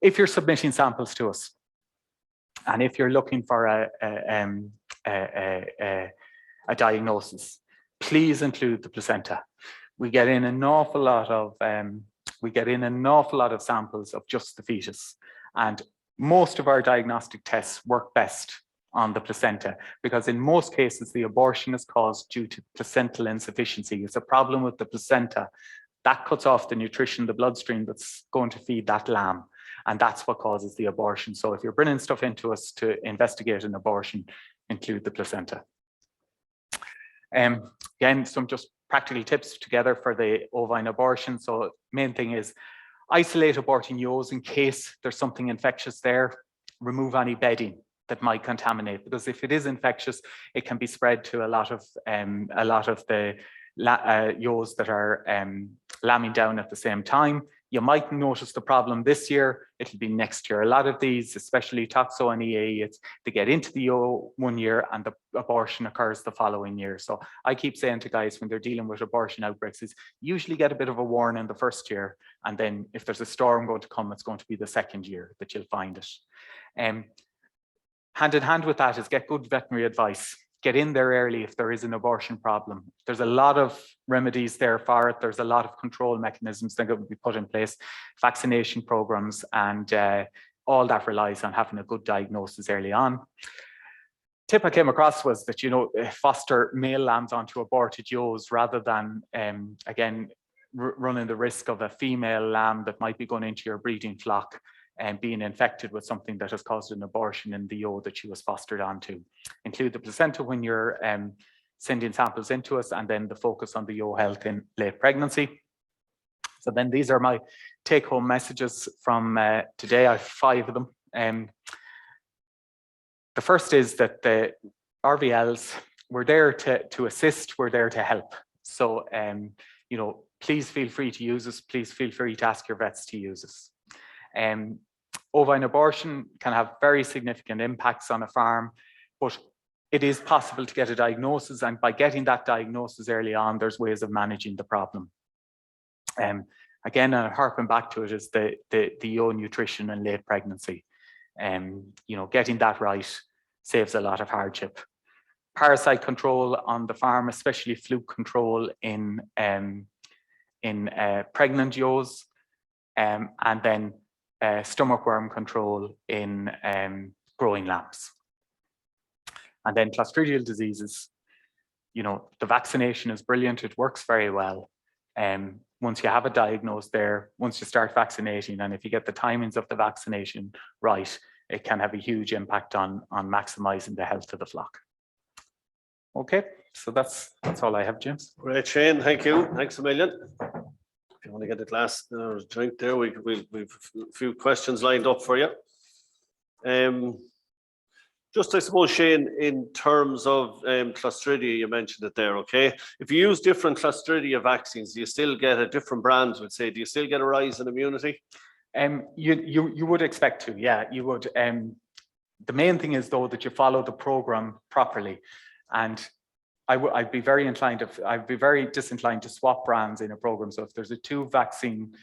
If you're submitting samples to us, and if you're looking for a diagnosis, please include the placenta. We get in an awful lot of samples of just the fetus, and most of our diagnostic tests work best on the placenta, because in most cases the abortion is caused due to placental insufficiency. It's a problem with the placenta that cuts off the nutrition, the bloodstream that's going to feed that lamb, and that's what causes the abortion. So if you're bringing stuff into us to investigate an abortion, include the placenta. Again, some just practical tips together for the ovine abortion. So main thing is isolate aborting yolks in case there's something infectious there. Remove any bedding that might contaminate, because if it is infectious, it can be spread to a lot of the yolks that are lambing down at the same time. You might notice the problem this year, it'll be next year. A lot of these, especially toxo and EA, they get into the yolk one year and the abortion occurs the following year. So I keep saying to guys when they're dealing with abortion outbreaks is usually get a bit of a warning the first year, and then if there's a storm going to come, it's going to be the second year that you'll find it. Hand in hand with that is get good veterinary advice. Get in there early if there is an abortion problem. There's a lot of remedies there for it. There's a lot of control mechanisms that will be put in place, vaccination programs, and all that relies on having a good diagnosis early on. Tip I came across was that, foster male lambs onto aborted yolks rather than, again, running the risk of a female lamb that might be going into your breeding flock and being infected with something that has caused an abortion in the yolk that she was fostered onto. Include the placenta when you're sending samples into us, and then the focus on the yolk health in late pregnancy. So then these are my take-home messages from today. I have 5 of them. The first is that the RVLs, we're there to assist, we're there to help. So, please feel free to use us. Please feel free to ask your vets to use us. Ovine abortion can have very significant impacts on a farm, but it is possible to get a diagnosis, and by getting that diagnosis early on, there's ways of managing the problem. Again, harping back to it is the yolk nutrition and late pregnancy. Getting that right saves a lot of hardship. Parasite control on the farm, especially fluke control in pregnant yolks, and then stomach worm control in growing lambs. And then Clostridial diseases, the vaccination is brilliant, it works very well. One once you have it diagnosed there, once you start vaccinating, and if you get the timings of the vaccination right, it can have a huge impact on maximizing the health of the flock. Okay, so that's all I have, James. Great, Shane. Thank you. Thanks a million. If you want to get a glass or a drink there, we've a few questions lined up for you. Just, I suppose, Shane, in terms of Clostridia, you mentioned it there, okay? If you use different Clostridia vaccines, do you still get a different brands, would say, do you still get a rise in immunity? You would expect to, yeah, you would. The main thing is, though, that you follow the program properly. And I'd be very disinclined to swap brands in a program. So if there's a 2 vaccine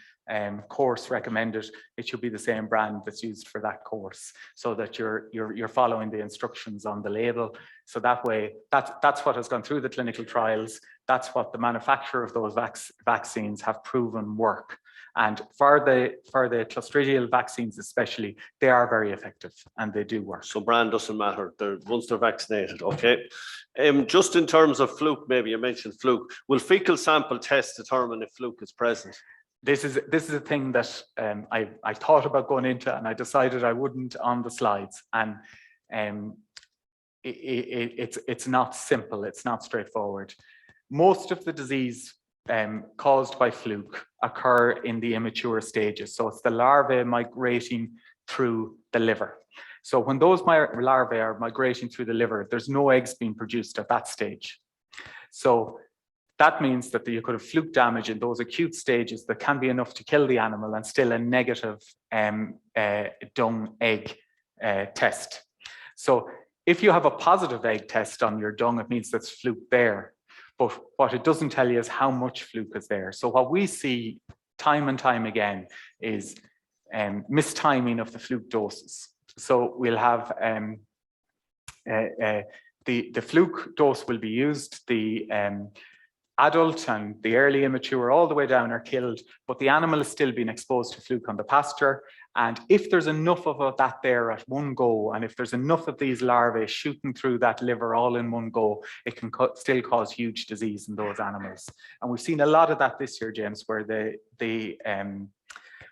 course recommended, it should be the same brand that's used for that course, so that you're following the instructions on the label. So that way, that's what has gone through the clinical trials. That's what the manufacturer of those vaccines have proven work. And for the Clostridial vaccines especially, they are very effective and they do work. So brand doesn't matter, once they're vaccinated, okay? Just in terms of fluke, maybe you mentioned fluke, will fecal sample tests determine if fluke is present? This is a thing that I thought about going into, and I decided I wouldn't on the slides. And it's not simple, it's not straightforward. Most of the disease caused by fluke occur in the immature stages. So it's the larvae migrating through the liver. So when those larvae are migrating through the liver, there's no eggs being produced at that stage. So that means that you could have fluke damage in those acute stages that can be enough to kill the animal, and still a negative dung egg test. So if you have a positive egg test on your dung, it means that's fluke there. But what it doesn't tell you is how much fluke is there. So what we see time and time again is mistiming of the fluke doses. So we'll have the fluke dose will be used, the adult and the early immature all the way down are killed, but the animal is still being exposed to fluke on the pasture. And if there's enough of that there at one go, and if there's enough of these larvae shooting through that liver all in one go, it can still cause huge disease in those animals. And we've seen a lot of that this year, James, where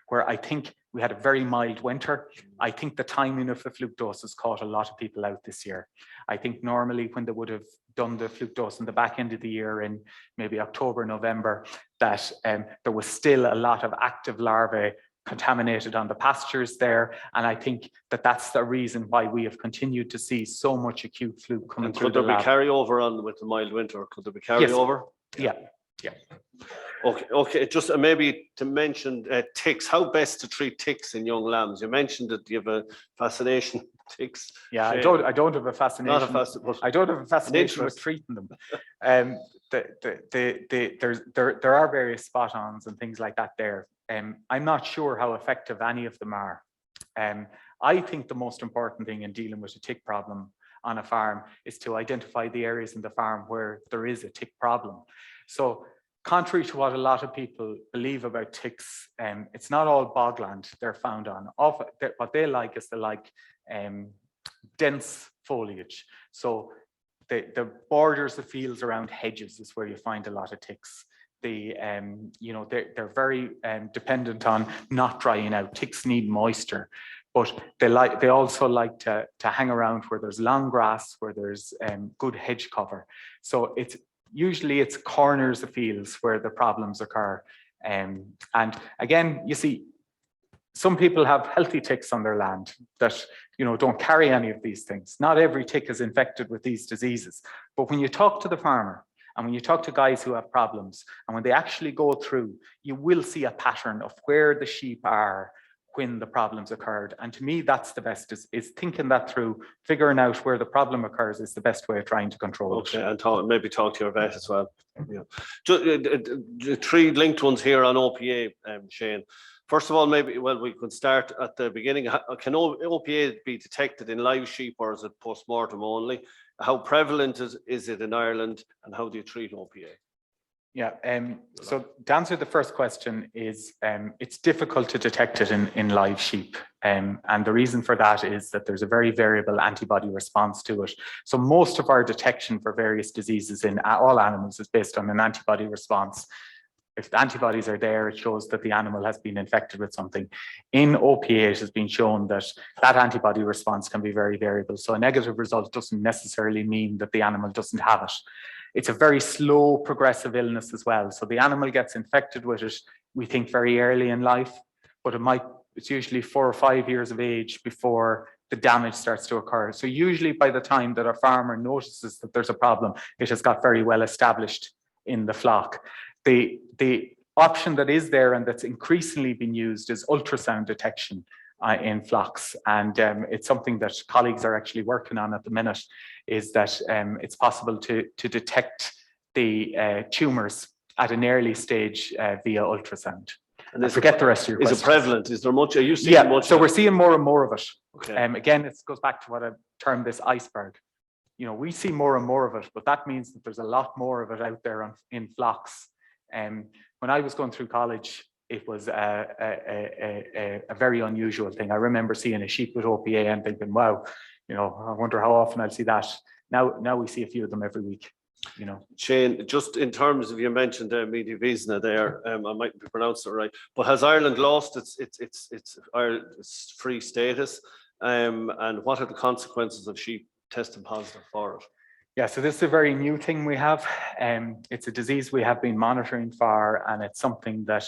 where I think we had a very mild winter. I think the timing of the fluke doses caught a lot of people out this year. I think normally when they would have done the fluke dose in the back end of the year in maybe October, November, that there was still a lot of active larvae contaminated on the pastures there. And I think that that's the reason why we have continued to see so much acute fluke coming through the lab. Could there be carryover on with the mild winter? Could there be carryover? Yes. Yeah. Okay. Just maybe to mention ticks, how best to treat ticks in young lambs? You mentioned that you have a fascination with ticks. Yeah, I don't have a fascination. I don't have a fascination with treating them. There are various spot-ons and things like that there. I'm not sure how effective any of them are. I think the most important thing in dealing with a tick problem on a farm is to identify the areas in the farm where there is a tick problem. So contrary to what a lot of people believe about ticks, it's not all bogland they're found on. What they like is dense foliage. So the borders of fields around hedges is where you find a lot of ticks. They're very dependent on not drying out. Ticks need moisture, but they also like to hang around where there's long grass, where there's good hedge cover. So it's usually corners of fields where the problems occur. And again, you see, some people have healthy ticks on their land that don't carry any of these things. Not every tick is infected with these diseases. But when you talk to the farmer, and when you talk to guys who have problems, and when they actually go through, you will see a pattern of where the sheep are when the problems occurred. And to me, that's the best, is thinking that through, figuring out where the problem occurs is the best way of trying to control it. Okay, and maybe talk to your vet as well. Yeah. The 3 linked ones here on OPA, Shane. First of all, we could start at the beginning. Can OPA be detected in live sheep, or is it post-mortem only? How prevalent is it in Ireland, and how do you treat OPA? Yeah, so to answer the first question is it's difficult to detect it in live sheep. And the reason for that is that there's a very variable antibody response to it. So most of our detection for various diseases in all animals is based on an antibody response. if the antibodies are there, it shows that the animal has been infected with something. In OPA, it has been shown that that antibody response can be very variable. So a negative result doesn't necessarily mean that the animal doesn't have it. It's a very slow progressive illness as well. So the animal gets infected with it, we think, very early in life, but it's usually 4 or 5 years of age before the damage starts to occur. So usually by the time that a farmer notices that there's a problem, it has got very well established in the flock. The option that is there and that's increasingly being used is ultrasound detection in flocks. And it's something that colleagues are actually working on at the minute, is that it's possible to detect the tumors at an early stage via ultrasound. And I forget the rest of your question. Is it prevalent? Is there much? Are you seeing much? So we're seeing more and more of it. Okay. Again, it goes back to what I termed this iceberg. You know, we see more and more of it, but that means that there's a lot more of it out there in flocks. When I was going through college, it was a very unusual thing. I remember seeing a sheep with OPA and thinking, wow, you know, I wonder how often I'll see that. Now we see a few of them every week. You know, Shane, just in terms of, you mentioned Medivisna there, I might be pronounced it right, but has Ireland lost its free status? And what are the consequences of sheep testing positive for it? Yeah, so this is a very new thing we have. It's a disease we have been monitoring for, and it's something that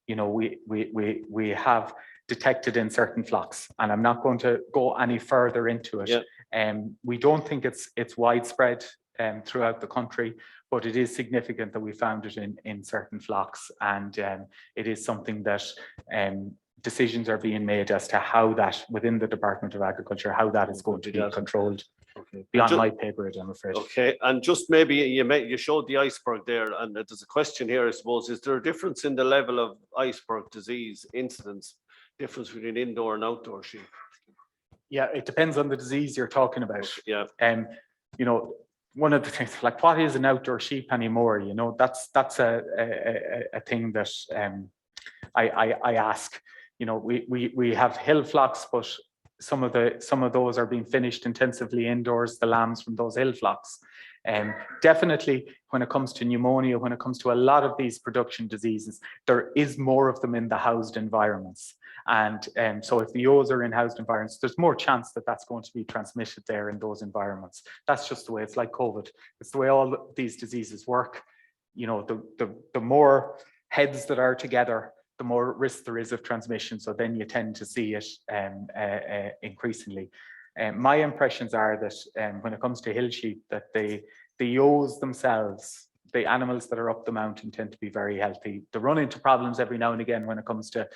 you know, we have detected in certain flocks. And I'm not going to go any further into it. Yeah. We don't think it's widespread throughout the country, but it is significant that we found it in certain flocks, and it is something that decisions are being made as to how that, within the Department of Agriculture, how that is going to be controlled. Okay. Beyond my pay grade, I'm afraid. Okay, and just maybe you showed the iceberg there, and there's a question here, I suppose. Is there a difference in the level of iceberg disease incidence, difference between indoor and outdoor sheep? Yeah, it depends on the disease you're talking about. Yeah. You know, one of the things, like, what is an outdoor sheep anymore? You know, that's a thing that I ask. You know, we have hill flocks, but some of those are being finished intensively indoors, the lambs from those hill flocks. Definitely, when it comes to pneumonia, when it comes to a lot of these production diseases, there is more of them in the housed environments. And so if the ewes are in housed environments, there's more chance that that's going to be transmitted there in those environments. That's just the way it's, like COVID. It's the way all these diseases work. You know, the more heads that are together, the more risk there is of transmission. So then you tend to see it increasingly. My impressions are that when it comes to hill sheep, that the ewes themselves, the animals that are up the mountain, tend to be very healthy. They run into problems every now and again when it comes to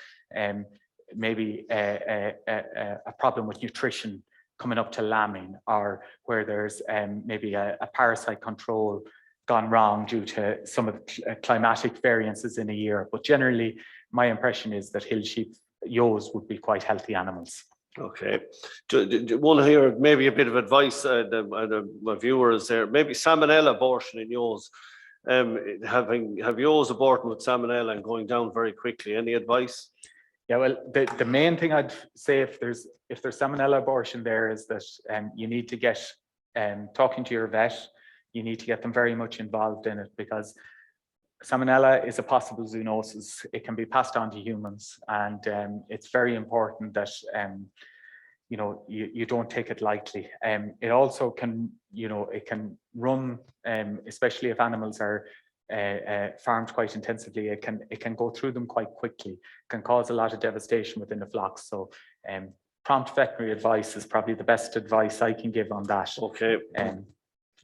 maybe a problem with nutrition coming up to lambing, or where there's maybe a parasite control gone wrong due to some of the climatic variances in a year. But generally, my impression is that hill sheep ewes would be quite healthy animals. Okay. One here, maybe a bit of advice, my viewers there, maybe salmonella abortion in ewes. Have ewes aborting with salmonella and going down very quickly. Any advice? Yeah, well, the main thing I'd say if there's salmonella abortion there is that you need to get talking to your vet. You need to get them very much involved in it, because salmonella is a possible zoonosis. It can be passed on to humans, and it's very important that you know, you don't take it lightly. It also can, you know, it can run, especially if animals are farmed quite intensively. It can go through them quite quickly. It can cause a lot of devastation within the flocks. So prompt veterinary advice is probably the best advice I can give on that. Okay.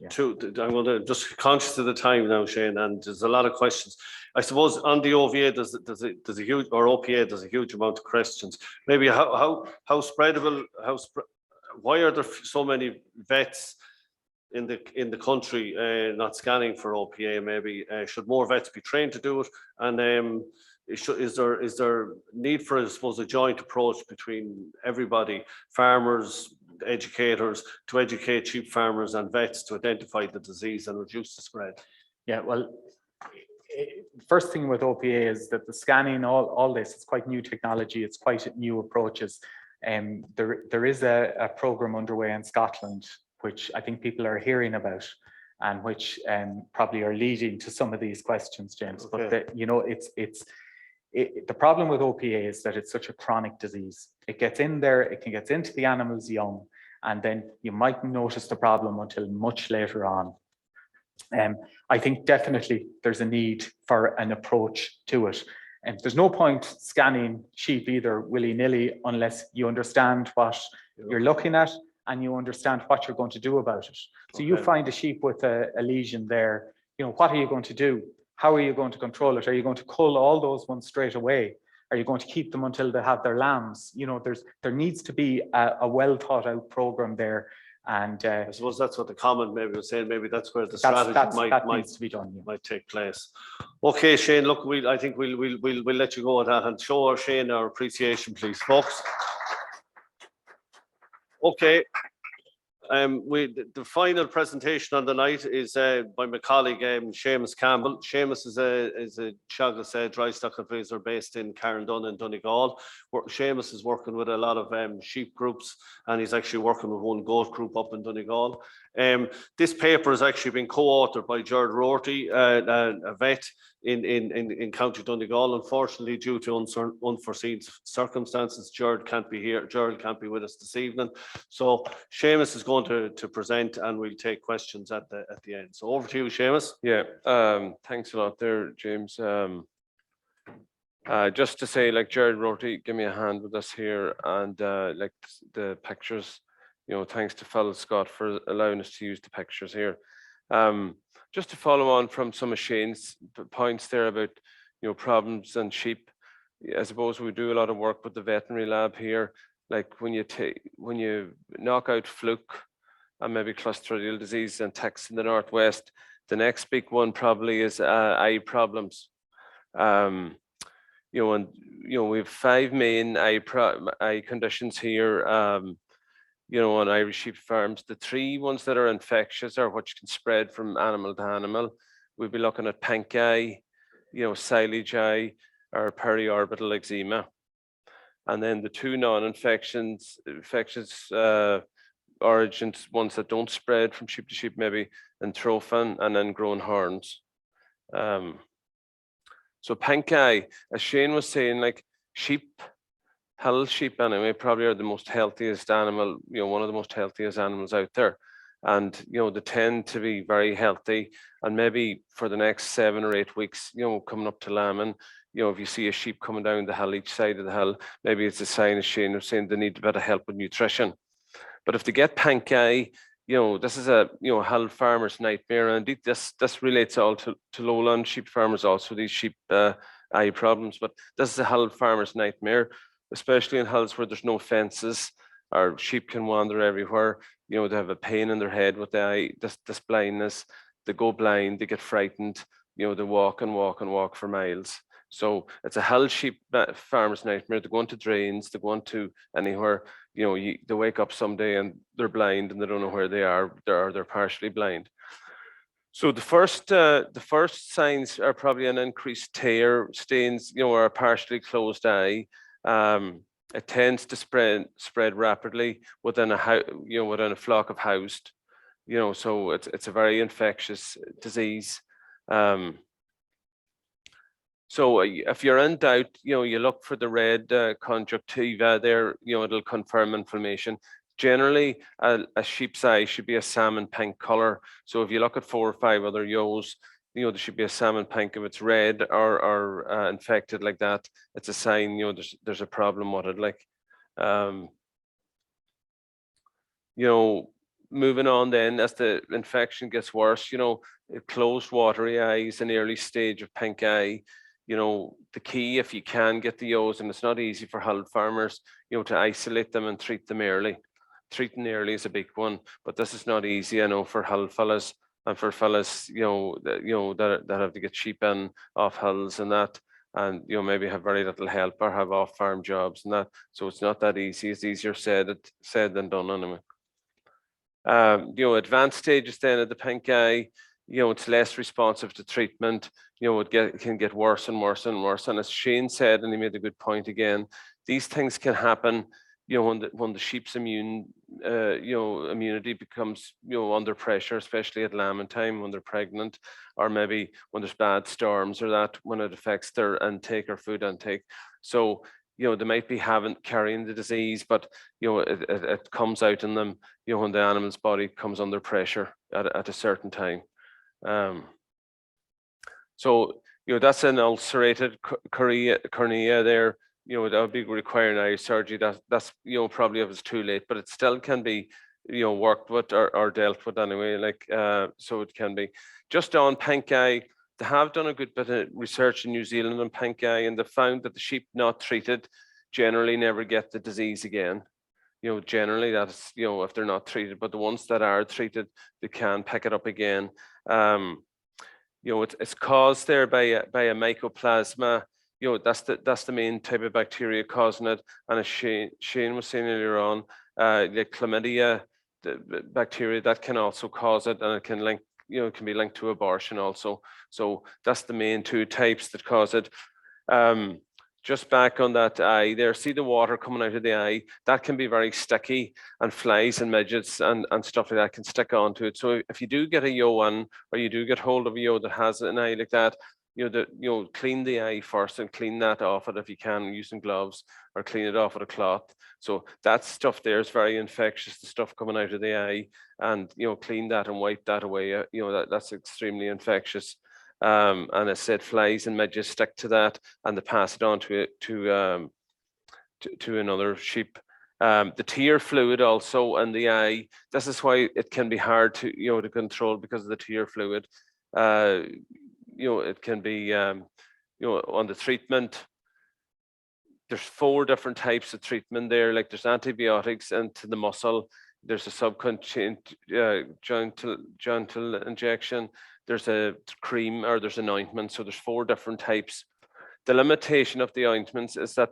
Yeah. I'm going to just conscious of the time now, Shane, and there's a lot of questions. I suppose on the OVA there's a huge, or OPA, there's a huge amount of questions. Maybe how spreadable, why are there so many vets in the country not scanning for OPA? Maybe should more vets be trained to do it? And is there need for, I suppose, a joint approach between everybody, farmers, educators, to educate sheep farmers and vets to identify the disease and reduce the spread? Yeah, well, first thing with OPA is that the scanning, all this, it's quite new technology, it's quite new approaches. There is a program underway in Scotland, which I think people are hearing about, and which probably are leading to some of these questions, James. But Okay. you know, the problem with OPA is that it's such a chronic disease. It gets in there, it can get into the animals young, and then you mightn't notice the problem until much later on. I think definitely there's a need for an approach to it. And there's no point scanning sheep either willy-nilly unless you understand what you're looking at and you understand what you're going to do about it. So you find a sheep with a lesion there, you know, what are you going to do? How are you going to control it? Are you going to cull all those ones straight away? Are you going to keep them until they have their lambs? You know, there needs to be a well thought out program there. And I suppose that's what the comment maybe was saying. Maybe that's where the strategy that needs to be done. Yeah. might take place. Okay, Shane. Look, I think we'll let you go with that and show Shane our appreciation, please, folks. Okay. The final presentation on the night is by my colleague Seamus Campbell. Seamus is a Teagasc dry stock advisor based in Carndon and Donegal. Seamus is working with a lot of sheep groups, and he's actually working with one goat group up in Donegal. This paper has actually been co-authored by Gerard Rorty, a vet in County Donegal. Unfortunately, due to unforeseen circumstances, Gerard can't be here. Gerard can't be with us this evening. So Seamus is going to present, and we'll take questions at the end. So over to you, Seamus. Yeah, thanks a lot there, James. Just to say, like Gerard Rorty, give me a hand with us here, and like the pictures, you know, thanks to fellow Scott for allowing us to use the pictures here. Just to follow on from some of Shane's points there about, you know, problems and sheep. I suppose we do a lot of work with the veterinary lab here. Like when you knock out fluke and maybe Clostridial disease and ticks in the northwest, the next big one probably is eye problems. You know, we have 5 main eye conditions here. You know, on Irish sheep farms, the 3 ones that are infectious or which can spread from animal to animal. We'll be looking at pink eye, you know, silage eye, or periorbital eczema. And then the 2 non-infectious origins, ones that don't spread from sheep to sheep, maybe entrophan and ingrown horns. So pink eye, as Shane was saying, like sheep, hill sheep anyway, probably are the most healthiest animal, you know, one of the most healthiest animals out there. And, you know, they tend to be very healthy. And maybe for the next 7 or 8 weeks, you know, coming up to lambing, you know, if you see a sheep coming down the hill, each side of the hill, maybe it's a sign, as Shane was saying, they need a bit of help with nutrition. But if they get pink eye, you know, this is a, you know, hill farmer's nightmare. And indeed, this relates all to lowland sheep farmers also, these sheep eye problems. But this is a hill farmer's nightmare, especially in hills where there's no fences, or sheep can wander everywhere. You know, they have a pain in their head with the eye, this blindness. They go blind, they get frightened. You know, they walk and walk and walk for miles. So it's a hill sheep farmer's nightmare. They go into drains, they go into anywhere. You know, they wake up someday and they're blind and they don't know where they are. They're partially blind. So the first signs are probably an increased tear, stains, you know, or a partially closed eye. It tends to spread rapidly within a flock of housed, you know, so it's a very infectious disease. So if you're in doubt, you know, you look for the red conjunctiva there, you know, it'll confirm inflammation. Generally, a sheep's eye should be a salmon pink color. So if you look at 4 or 5 other yolks, you know, there should be a salmon pink. If it's red or infected like that, it's a sign, you know, there's a problem with it. Like, you know, moving on then, as the infection gets worse, you know, closed watery eyes, an early stage of pink eye. You know, the key, if you can get the yolks, and it's not easy for hill farmers, you know, to isolate them and treat them early. Treating early is a big one, but this is not easy, I know, for hill fellas. And for fellas, you know, that have to get sheep in off hills and that, and, you know, maybe have very little help or have off farm jobs and that. So it's not that easy. It's easier said than done anyway. You know, advanced stages then of the pink eye, you know, it's less responsive to treatment. You know, it can get worse and worse and worse. And as Shane said, and he made a good point again, these things can happen, you know, when the sheep's immunity becomes, you know, under pressure, especially at lambing time when they're pregnant, or maybe when there's bad storms or that, when it affects their intake or food intake. So, you know, they might be carrying the disease, but, you know, it comes out in them, you know, when the animal's body comes under pressure at a certain time. So, you know, that's an ulcerated cornea there. You know, that would be requiring eye surgery. That's, you know, probably if it's too late, but it still can be, you know, worked with or dealt with anyway. Like, so it can be. Just on pink eye, they have done a good bit of research in New Zealand on pink eye, and they found that the sheep not treated generally never get the disease again. You know, generally that's, you know, if they're not treated, but the ones that are treated, they can pick it up again. You know, it's caused there by a mycoplasma. You know, that's the main type of bacteria causing it. And as Shane was saying earlier on, the chlamydia, the bacteria that can also cause it, and it can link, you know, it can be linked to abortion also. So that's the main two types that cause it. Just back on that eye there, see the water coming out of the eye, that can be very sticky, and flies and midgets and stuff like that can stick onto it. So if you do get a yoan, or you do get hold of a yo that has an eye like that, you know, clean the eye first and clean that off it if you can using gloves, or clean it off with a cloth. So that stuff there is very infectious, the stuff coming out of the eye, and, you know, clean that and wipe that away. You know, that's extremely infectious. And I said flies and midges stick to that, and they pass it on to another sheep. The tear fluid also in the eye, this is why it can be hard to, you know, to control, because of the tear fluid. You know, it can be, you know, on the treatment, there's 4 different types of treatment there. Like there's antibiotics into the muscle, there's a subcutaneous gentle injection, there's a cream, or there's an ointment. So there's 4 different types. The limitation of the ointments is that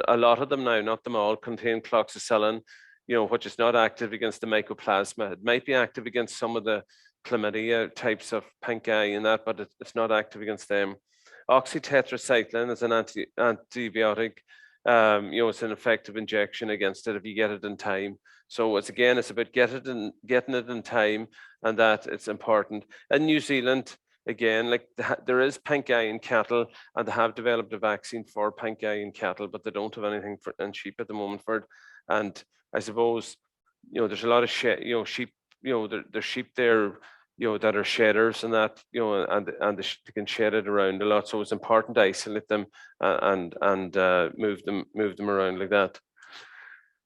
a lot of them now, not them all, contain cloxacillin, you know, which is not active against the mycoplasma. It might be active against some of the chlamydia types of pink eye and that, but it's not active against them. Oxytetracycline is an antibiotic. You know, it's an effective injection against it if you get it in time. So it's about getting it in time, and that it's important. In New Zealand, again, like there is pink eye in cattle, and they have developed a vaccine for pink eye in cattle, but they don't have anything in sheep at the moment for it. And I suppose, you know, there's a lot of sheep, you know, there's sheep there, you know, that are shedders and that, you know, and they can shed it around a lot. So it's important to isolate them and move them around like that.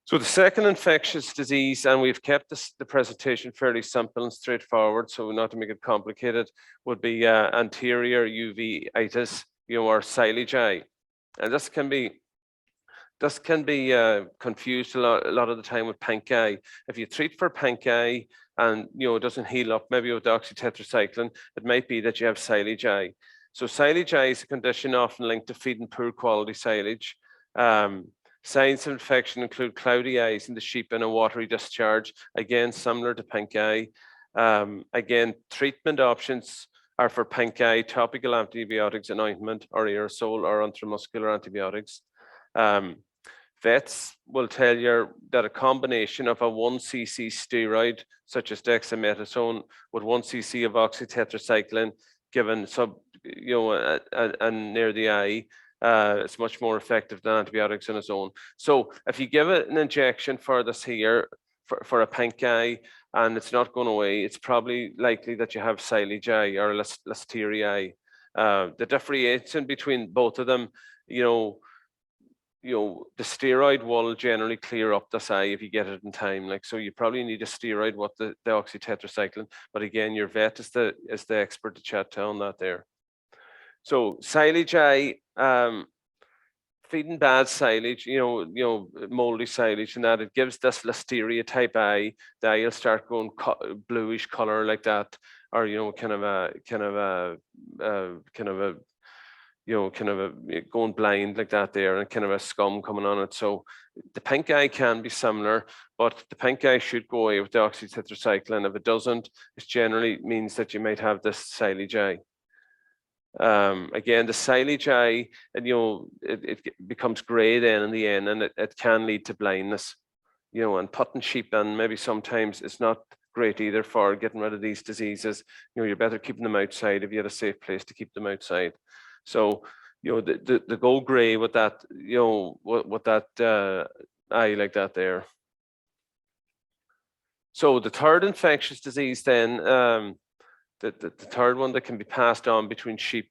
So the second infectious disease, and we've kept the presentation fairly simple and straightforward, so not to make it complicated, would be anterior uveitis, you know, or silage eye. And this can be confused a lot of the time with pink eye. If you treat for pink eye and, you know, it doesn't heal up, maybe with oxytetracycline, it might be that you have silage eye. So silage eye is a condition often linked to feeding poor quality silage. Signs of infection include cloudy eyes in the sheep and a watery discharge, again, similar to pink eye. Again, treatment options are for pink eye, topical antibiotics and ointment, or aerosol or intramuscular antibiotics. Vets will tell you that a combination of a 1 cc steroid, such as dexamethasone, with 1 cc of oxytetracycline given and near the eye, it's much more effective than antibiotics on its own. So if you give it an injection for this here, for a pink eye, and it's not going away, it's probably likely that you have silage eye or listeria eye. The differentiation between both of them, the steroid will generally clear up this eye if you get it in time. Like, so you probably need a steroid with the oxytetracycline, but again, your vet is the expert to chat to on that there. So silage eye, feeding bad silage, moldy silage, and that it gives this listeria type eye. The eye will start going bluish color like that, or kind of going blind like that there, and kind of a scum coming on it. So the pink eye can be similar, but the pink eye should go away with the oxytetracycline. If it doesn't, it generally means that you might have this silage eye. Again, the silage eye, and it becomes grey then in the end, and it can lead to blindness. And putting sheep in maybe sometimes it's not great either for getting rid of these diseases. You're better keeping them outside if you had a safe place to keep them outside. So the go grey with that, with that eye like that there. So the third infectious disease then, the third one that can be passed on between sheep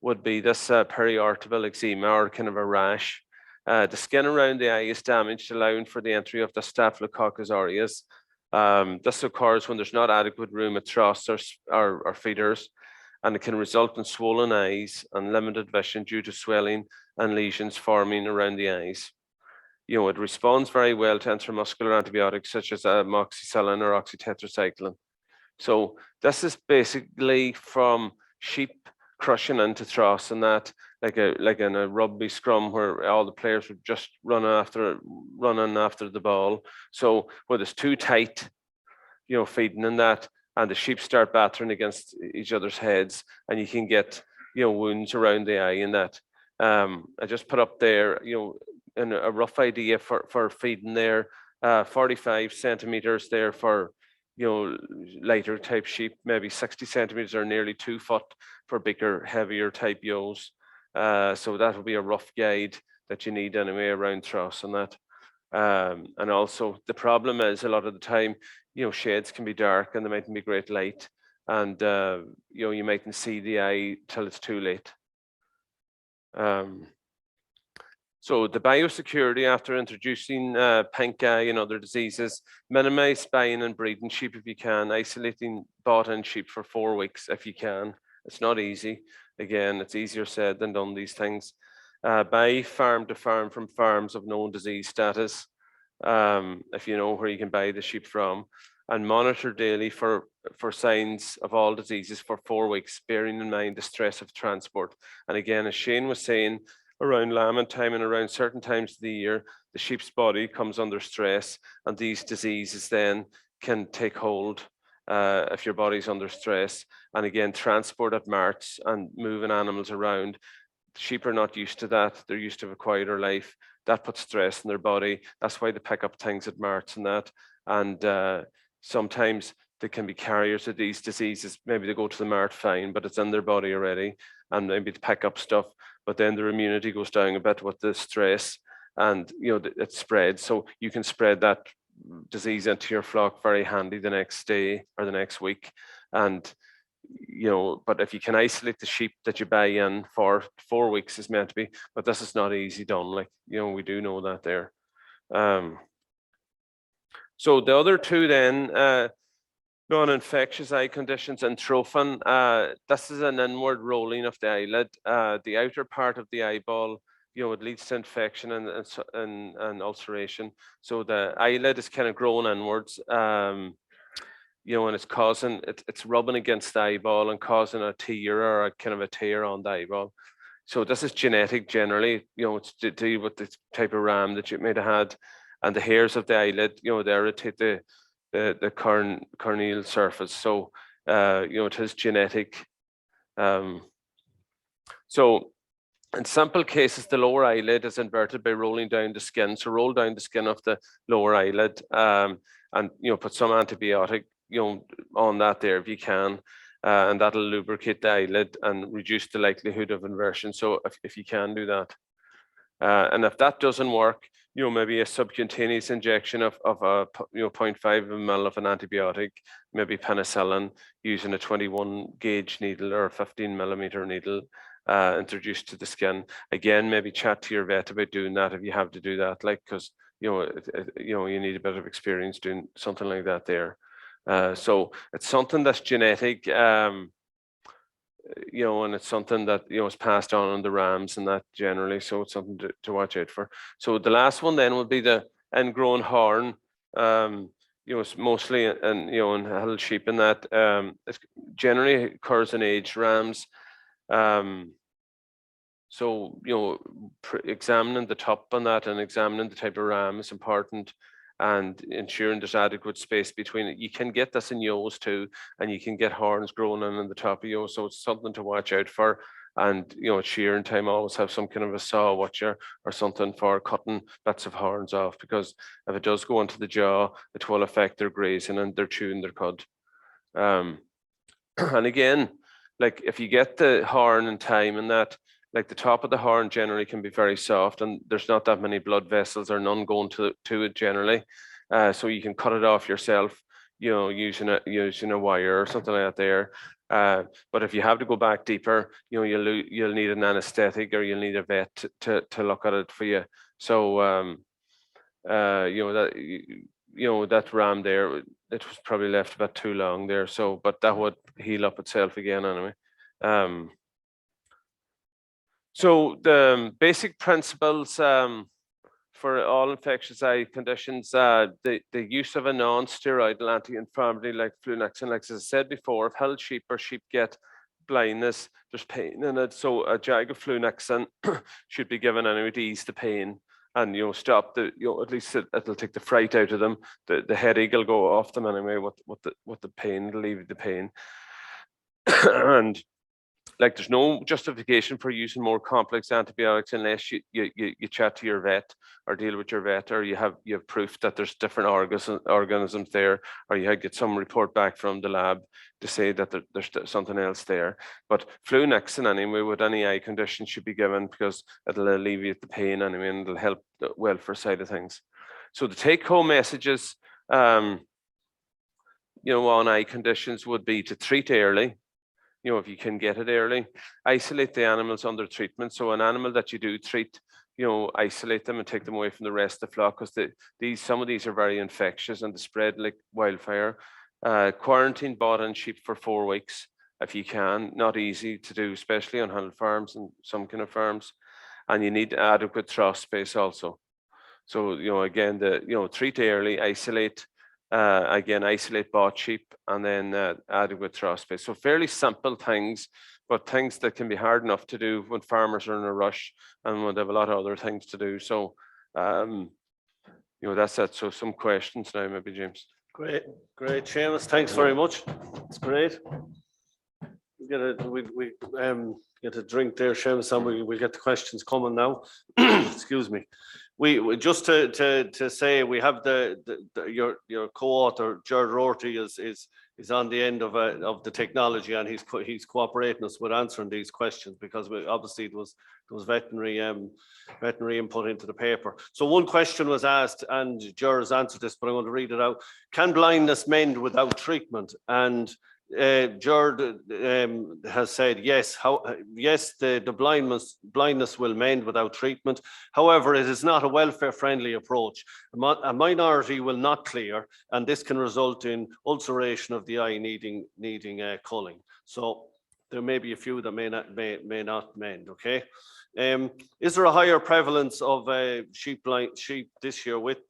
would be this periorbital eczema, or kind of a rash. The skin around the eye is damaged, allowing for the entry of the Staphylococcus aureus. This occurs when there's not adequate room at troughs or feeders, and it can result in swollen eyes and limited vision due to swelling and lesions forming around the eyes. It responds very well to intramuscular antibiotics such as amoxicillin or oxytetracycline. So this is basically from sheep crushing into troughs, and that like in a rugby scrum where all the players would just running after the ball. So where it's too tight, feeding in that, and the sheep start battering against each other's heads, and you can get wounds around the eye in that. I just put up there in a rough idea for feeding there, 45 centimeters there for lighter type sheep, maybe 60 centimeters or nearly 2 foot for bigger, heavier type ewes. So that will be a rough guide that you need anyway around troughs and that. And also the problem is a lot of the time, shades can be dark and they mightn't be great light, and you mightn't see the eye till it's too late. So the biosecurity after introducing pink eye and other diseases: minimize spying and breeding sheep if you can, isolating bought-in sheep for 4 weeks if you can. It's not easy. Again, it's easier said than done, these things. Buy farm to farm from farms of known disease status, if you know where you can buy the sheep from, and monitor daily for signs of all diseases for 4 weeks, bearing in mind the stress of transport. And again, as Shane was saying, around lambing time and around certain times of the year, the sheep's body comes under stress, and these diseases then can take hold if your body's under stress. And again, transport at marts and moving animals around. Sheep are not used to that. They're used to a quieter life. That puts stress in their body. That's why they pick up things at marts and that. And sometimes they can be carriers of these diseases. Maybe they go to the mart fine, but it's in their body already, and maybe they pick up stuff, but then their immunity goes down a bit with the stress, and it spreads. So you can spread that disease into your flock very handy the next day or the next week. And but if you can isolate the sheep that you buy in for 4 weeks is meant to be, but this is not easy done. Like, we do know that there. So the other two then, non-infectious eye conditions and trophin. This is an inward rolling of the eyelid. The outer part of the eyeball, it leads to infection and ulceration. So the eyelid is kind of growing inwards, and it's rubbing against the eyeball and causing a tear or a kind of a tear on the eyeball. So this is genetic generally. It's to do with the type of ram that you might have had, and the hairs of the eyelid, they irritate the corneal surface. So it is genetic. So in simple cases, the lower eyelid is inverted by rolling down the skin. So roll down the skin of the lower eyelid, and put some antibiotic on that there if you can, and that'll lubricate the eyelid and reduce the likelihood of inversion. So if you can do that, and if that doesn't work, maybe a subcutaneous injection of a 0.5 ml of an antibiotic, maybe penicillin, using a 21 gauge needle or a 15 millimeter needle, introduced to the skin. Again, maybe chat to your vet about doing that if you have to do that, like, because you need a bit of experience doing something like that there. So it's something that's genetic, and it's something that is passed on the rams and that generally. So it's something to watch out for. So the last one then would be the ingrown horn. It's mostly in hill sheep, and that it generally occurs in aged rams. So examining the top on that and examining the type of ram is important, and ensuring there's adequate space between it. You can get this in ewes too, and you can get horns growing in the top of ewes, so it's something to watch out for. And at shearing time, always have some kind of a saw watcher or something for cutting bits of horns off, because if it does go into the jaw, it will affect their grazing and their chewing their cud. And again, like if you get the horn in time, and that, like the top of the horn generally can be very soft, and there's not that many blood vessels or none going to it generally. So you can cut it off yourself, using a wire or something like that there. But if you have to go back deeper, you'll need an anesthetic, or you'll need a vet to look at it for you. So that ram there, it was probably left a bit too long there. So, but that would heal up itself again anyway. So the basic principles for all infectious eye conditions, the use of a non-steroidal anti-inflammatory like flunixin, like as I said before, if held sheep or sheep get blindness, there's pain in it. So a jag of flunixin should be given anyway to ease the pain, and stop the at least it'll take the fright out of them. The headache will go off them anyway with the pain, it'll alleviate the pain. And like there's no justification for using more complex antibiotics unless you chat to your vet or deal with your vet, or you have proof that there's different organisms there, or you get some report back from the lab to say that there's something else there. But flunixin anyway with any eye condition should be given, because it'll alleviate the pain anyway, and it'll help the welfare side of things. So the take-home messages on eye conditions would be to treat early. If you can get it early, isolate the animals under treatment. So an animal that you do treat, isolate them and take them away from the rest of the flock, because some of these are very infectious and they spread like wildfire. Quarantine bottom sheep for 4 weeks if you can. Not easy to do, especially on handled farms and some kind of farms. And you need adequate trough space also. So again, treat early, isolate. Again, isolate bought sheep, and then adequate trough space. So fairly simple things, but things that can be hard enough to do when farmers are in a rush and when they have a lot of other things to do. So, that's it. So some questions now, maybe, James. Great, Seamus. Thanks very much. It's great. We get a drink there, Seamus, and we'll get the questions coming now. Excuse me. We just to say we have your co-author Gerard Rorty is on the end of the technology, and he's cooperating us with answering these questions, because obviously there was veterinary input into the paper. So one question was asked, and Gerard's answered this, but I'm going to read it out. Can blindness mend without treatment? And Gerard has said yes. Yes, the blindness will mend without treatment. However, it is not a welfare-friendly approach. A minority will not clear, and this can result in ulceration of the eye, needing culling. So there may be a few that may not mend. Okay. Is there a higher prevalence of sheep this year with?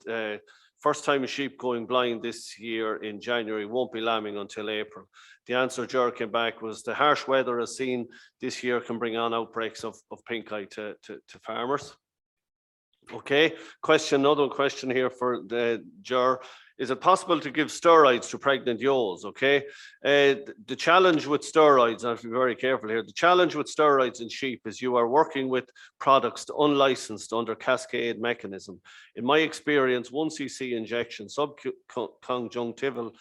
First time a sheep going blind this year in January won't be lambing until April. The answer Gerard came back was the harsh weather as seen this year can bring on outbreaks of pink eye to farmers. Okay, another question here for Gerard. Is it possible to give steroids to pregnant ewes? Okay, the challenge with steroids, and I have to be very careful here, the challenge with steroids in sheep is you are working with products unlicensed under cascade mechanism. In my experience, 1 cc injection, subconjunctival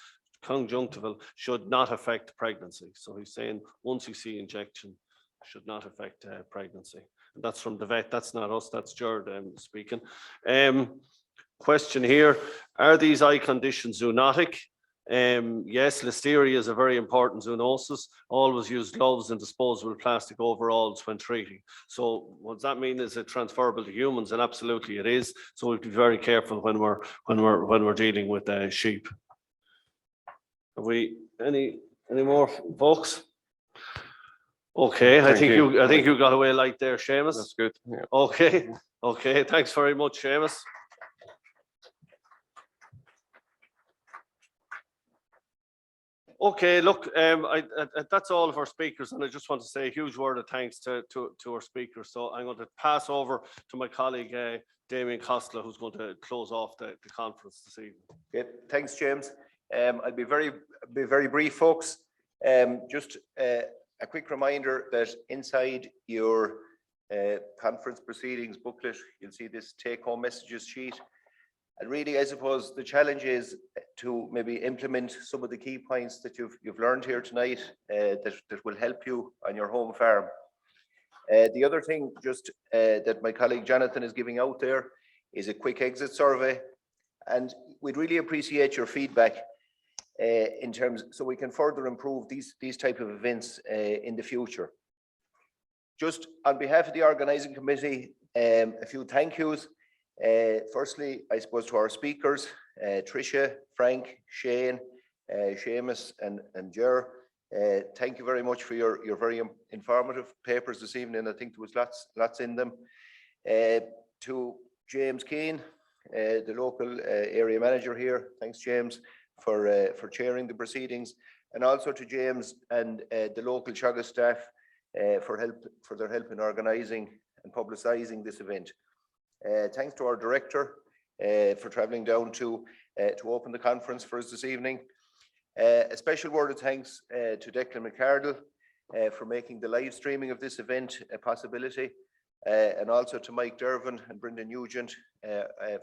should not affect pregnancy. So he's saying 1 cc injection should not affect pregnancy. And that's from the vet, that's not us, that's Gerard speaking. Question here, are these eye conditions zoonotic? Yes, listeria is a very important zoonosis. Always use gloves and disposable plastic overalls when treating. So what does that mean? Is it transferable to humans? And absolutely it is. So we'll be very careful when we're dealing with sheep. Have we any more folks? Okay, I think you got away light there, Seamus. That's good. Yeah. Okay, thanks very much, Seamus. Okay, look, that's all of our speakers, and I just want to say a huge word of thanks to our speakers. So I'm going to pass over to my colleague, Damien Costello, who's going to close off the conference this evening. Okay, thanks, James. I'll be very brief, folks. Just a quick reminder that inside your conference proceedings booklet, you'll see this take-home messages sheet. And really, I suppose the challenge is to maybe implement some of the key points that you've learned here tonight that will help you on your home farm. The other thing just that my colleague Jonathan is giving out there is a quick exit survey. And we'd really appreciate your feedback in terms, so we can further improve these type of events in the future. Just on behalf of the organising committee, a few thank yous. Firstly, I suppose to our speakers, Patricia, Frank, Shane, Seamus and Ger. Thank you very much for your very informative papers this evening. I think there was lots in them. To James Keane, the local area manager here. Thanks, James, for chairing the proceedings, and also to James and the local Teagasc staff for their help in organising and publicising this event. Thanks to our director for travelling down to open the conference for us this evening. A special word of thanks to Declan McCardle for making the live streaming of this event a possibility, and also to Mike Dervin and Brendan Nugent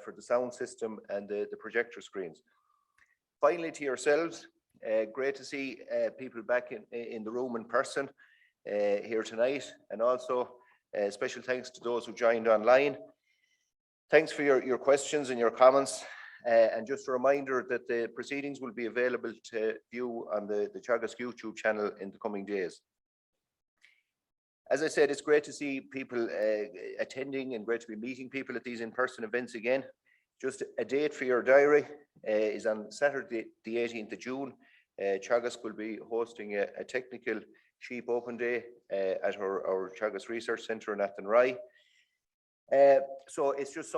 for the sound system and the projector screens. Finally, to yourselves, great to see people back in the room in person here tonight, and also special thanks to those who joined online. Thanks for your questions and your comments. And just a reminder that the proceedings will be available to view on the Teagasc YouTube channel in the coming days. As I said, it's great to see people attending and great to be meeting people at these in-person events again. Just a date for your diary is on Saturday, the 18th of June. Teagasc will be hosting a technical sheep open day at our Teagasc Research Centre in Athenry. So it's just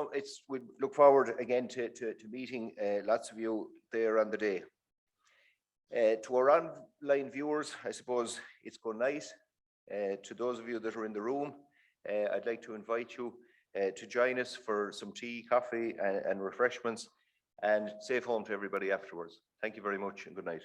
we look forward again to meeting lots of you there on the day. To our online viewers, I suppose it's good night. To those of you that are in the room, I'd like to invite you to join us for some tea, coffee and refreshments, and safe home to everybody afterwards. Thank you very much and good night.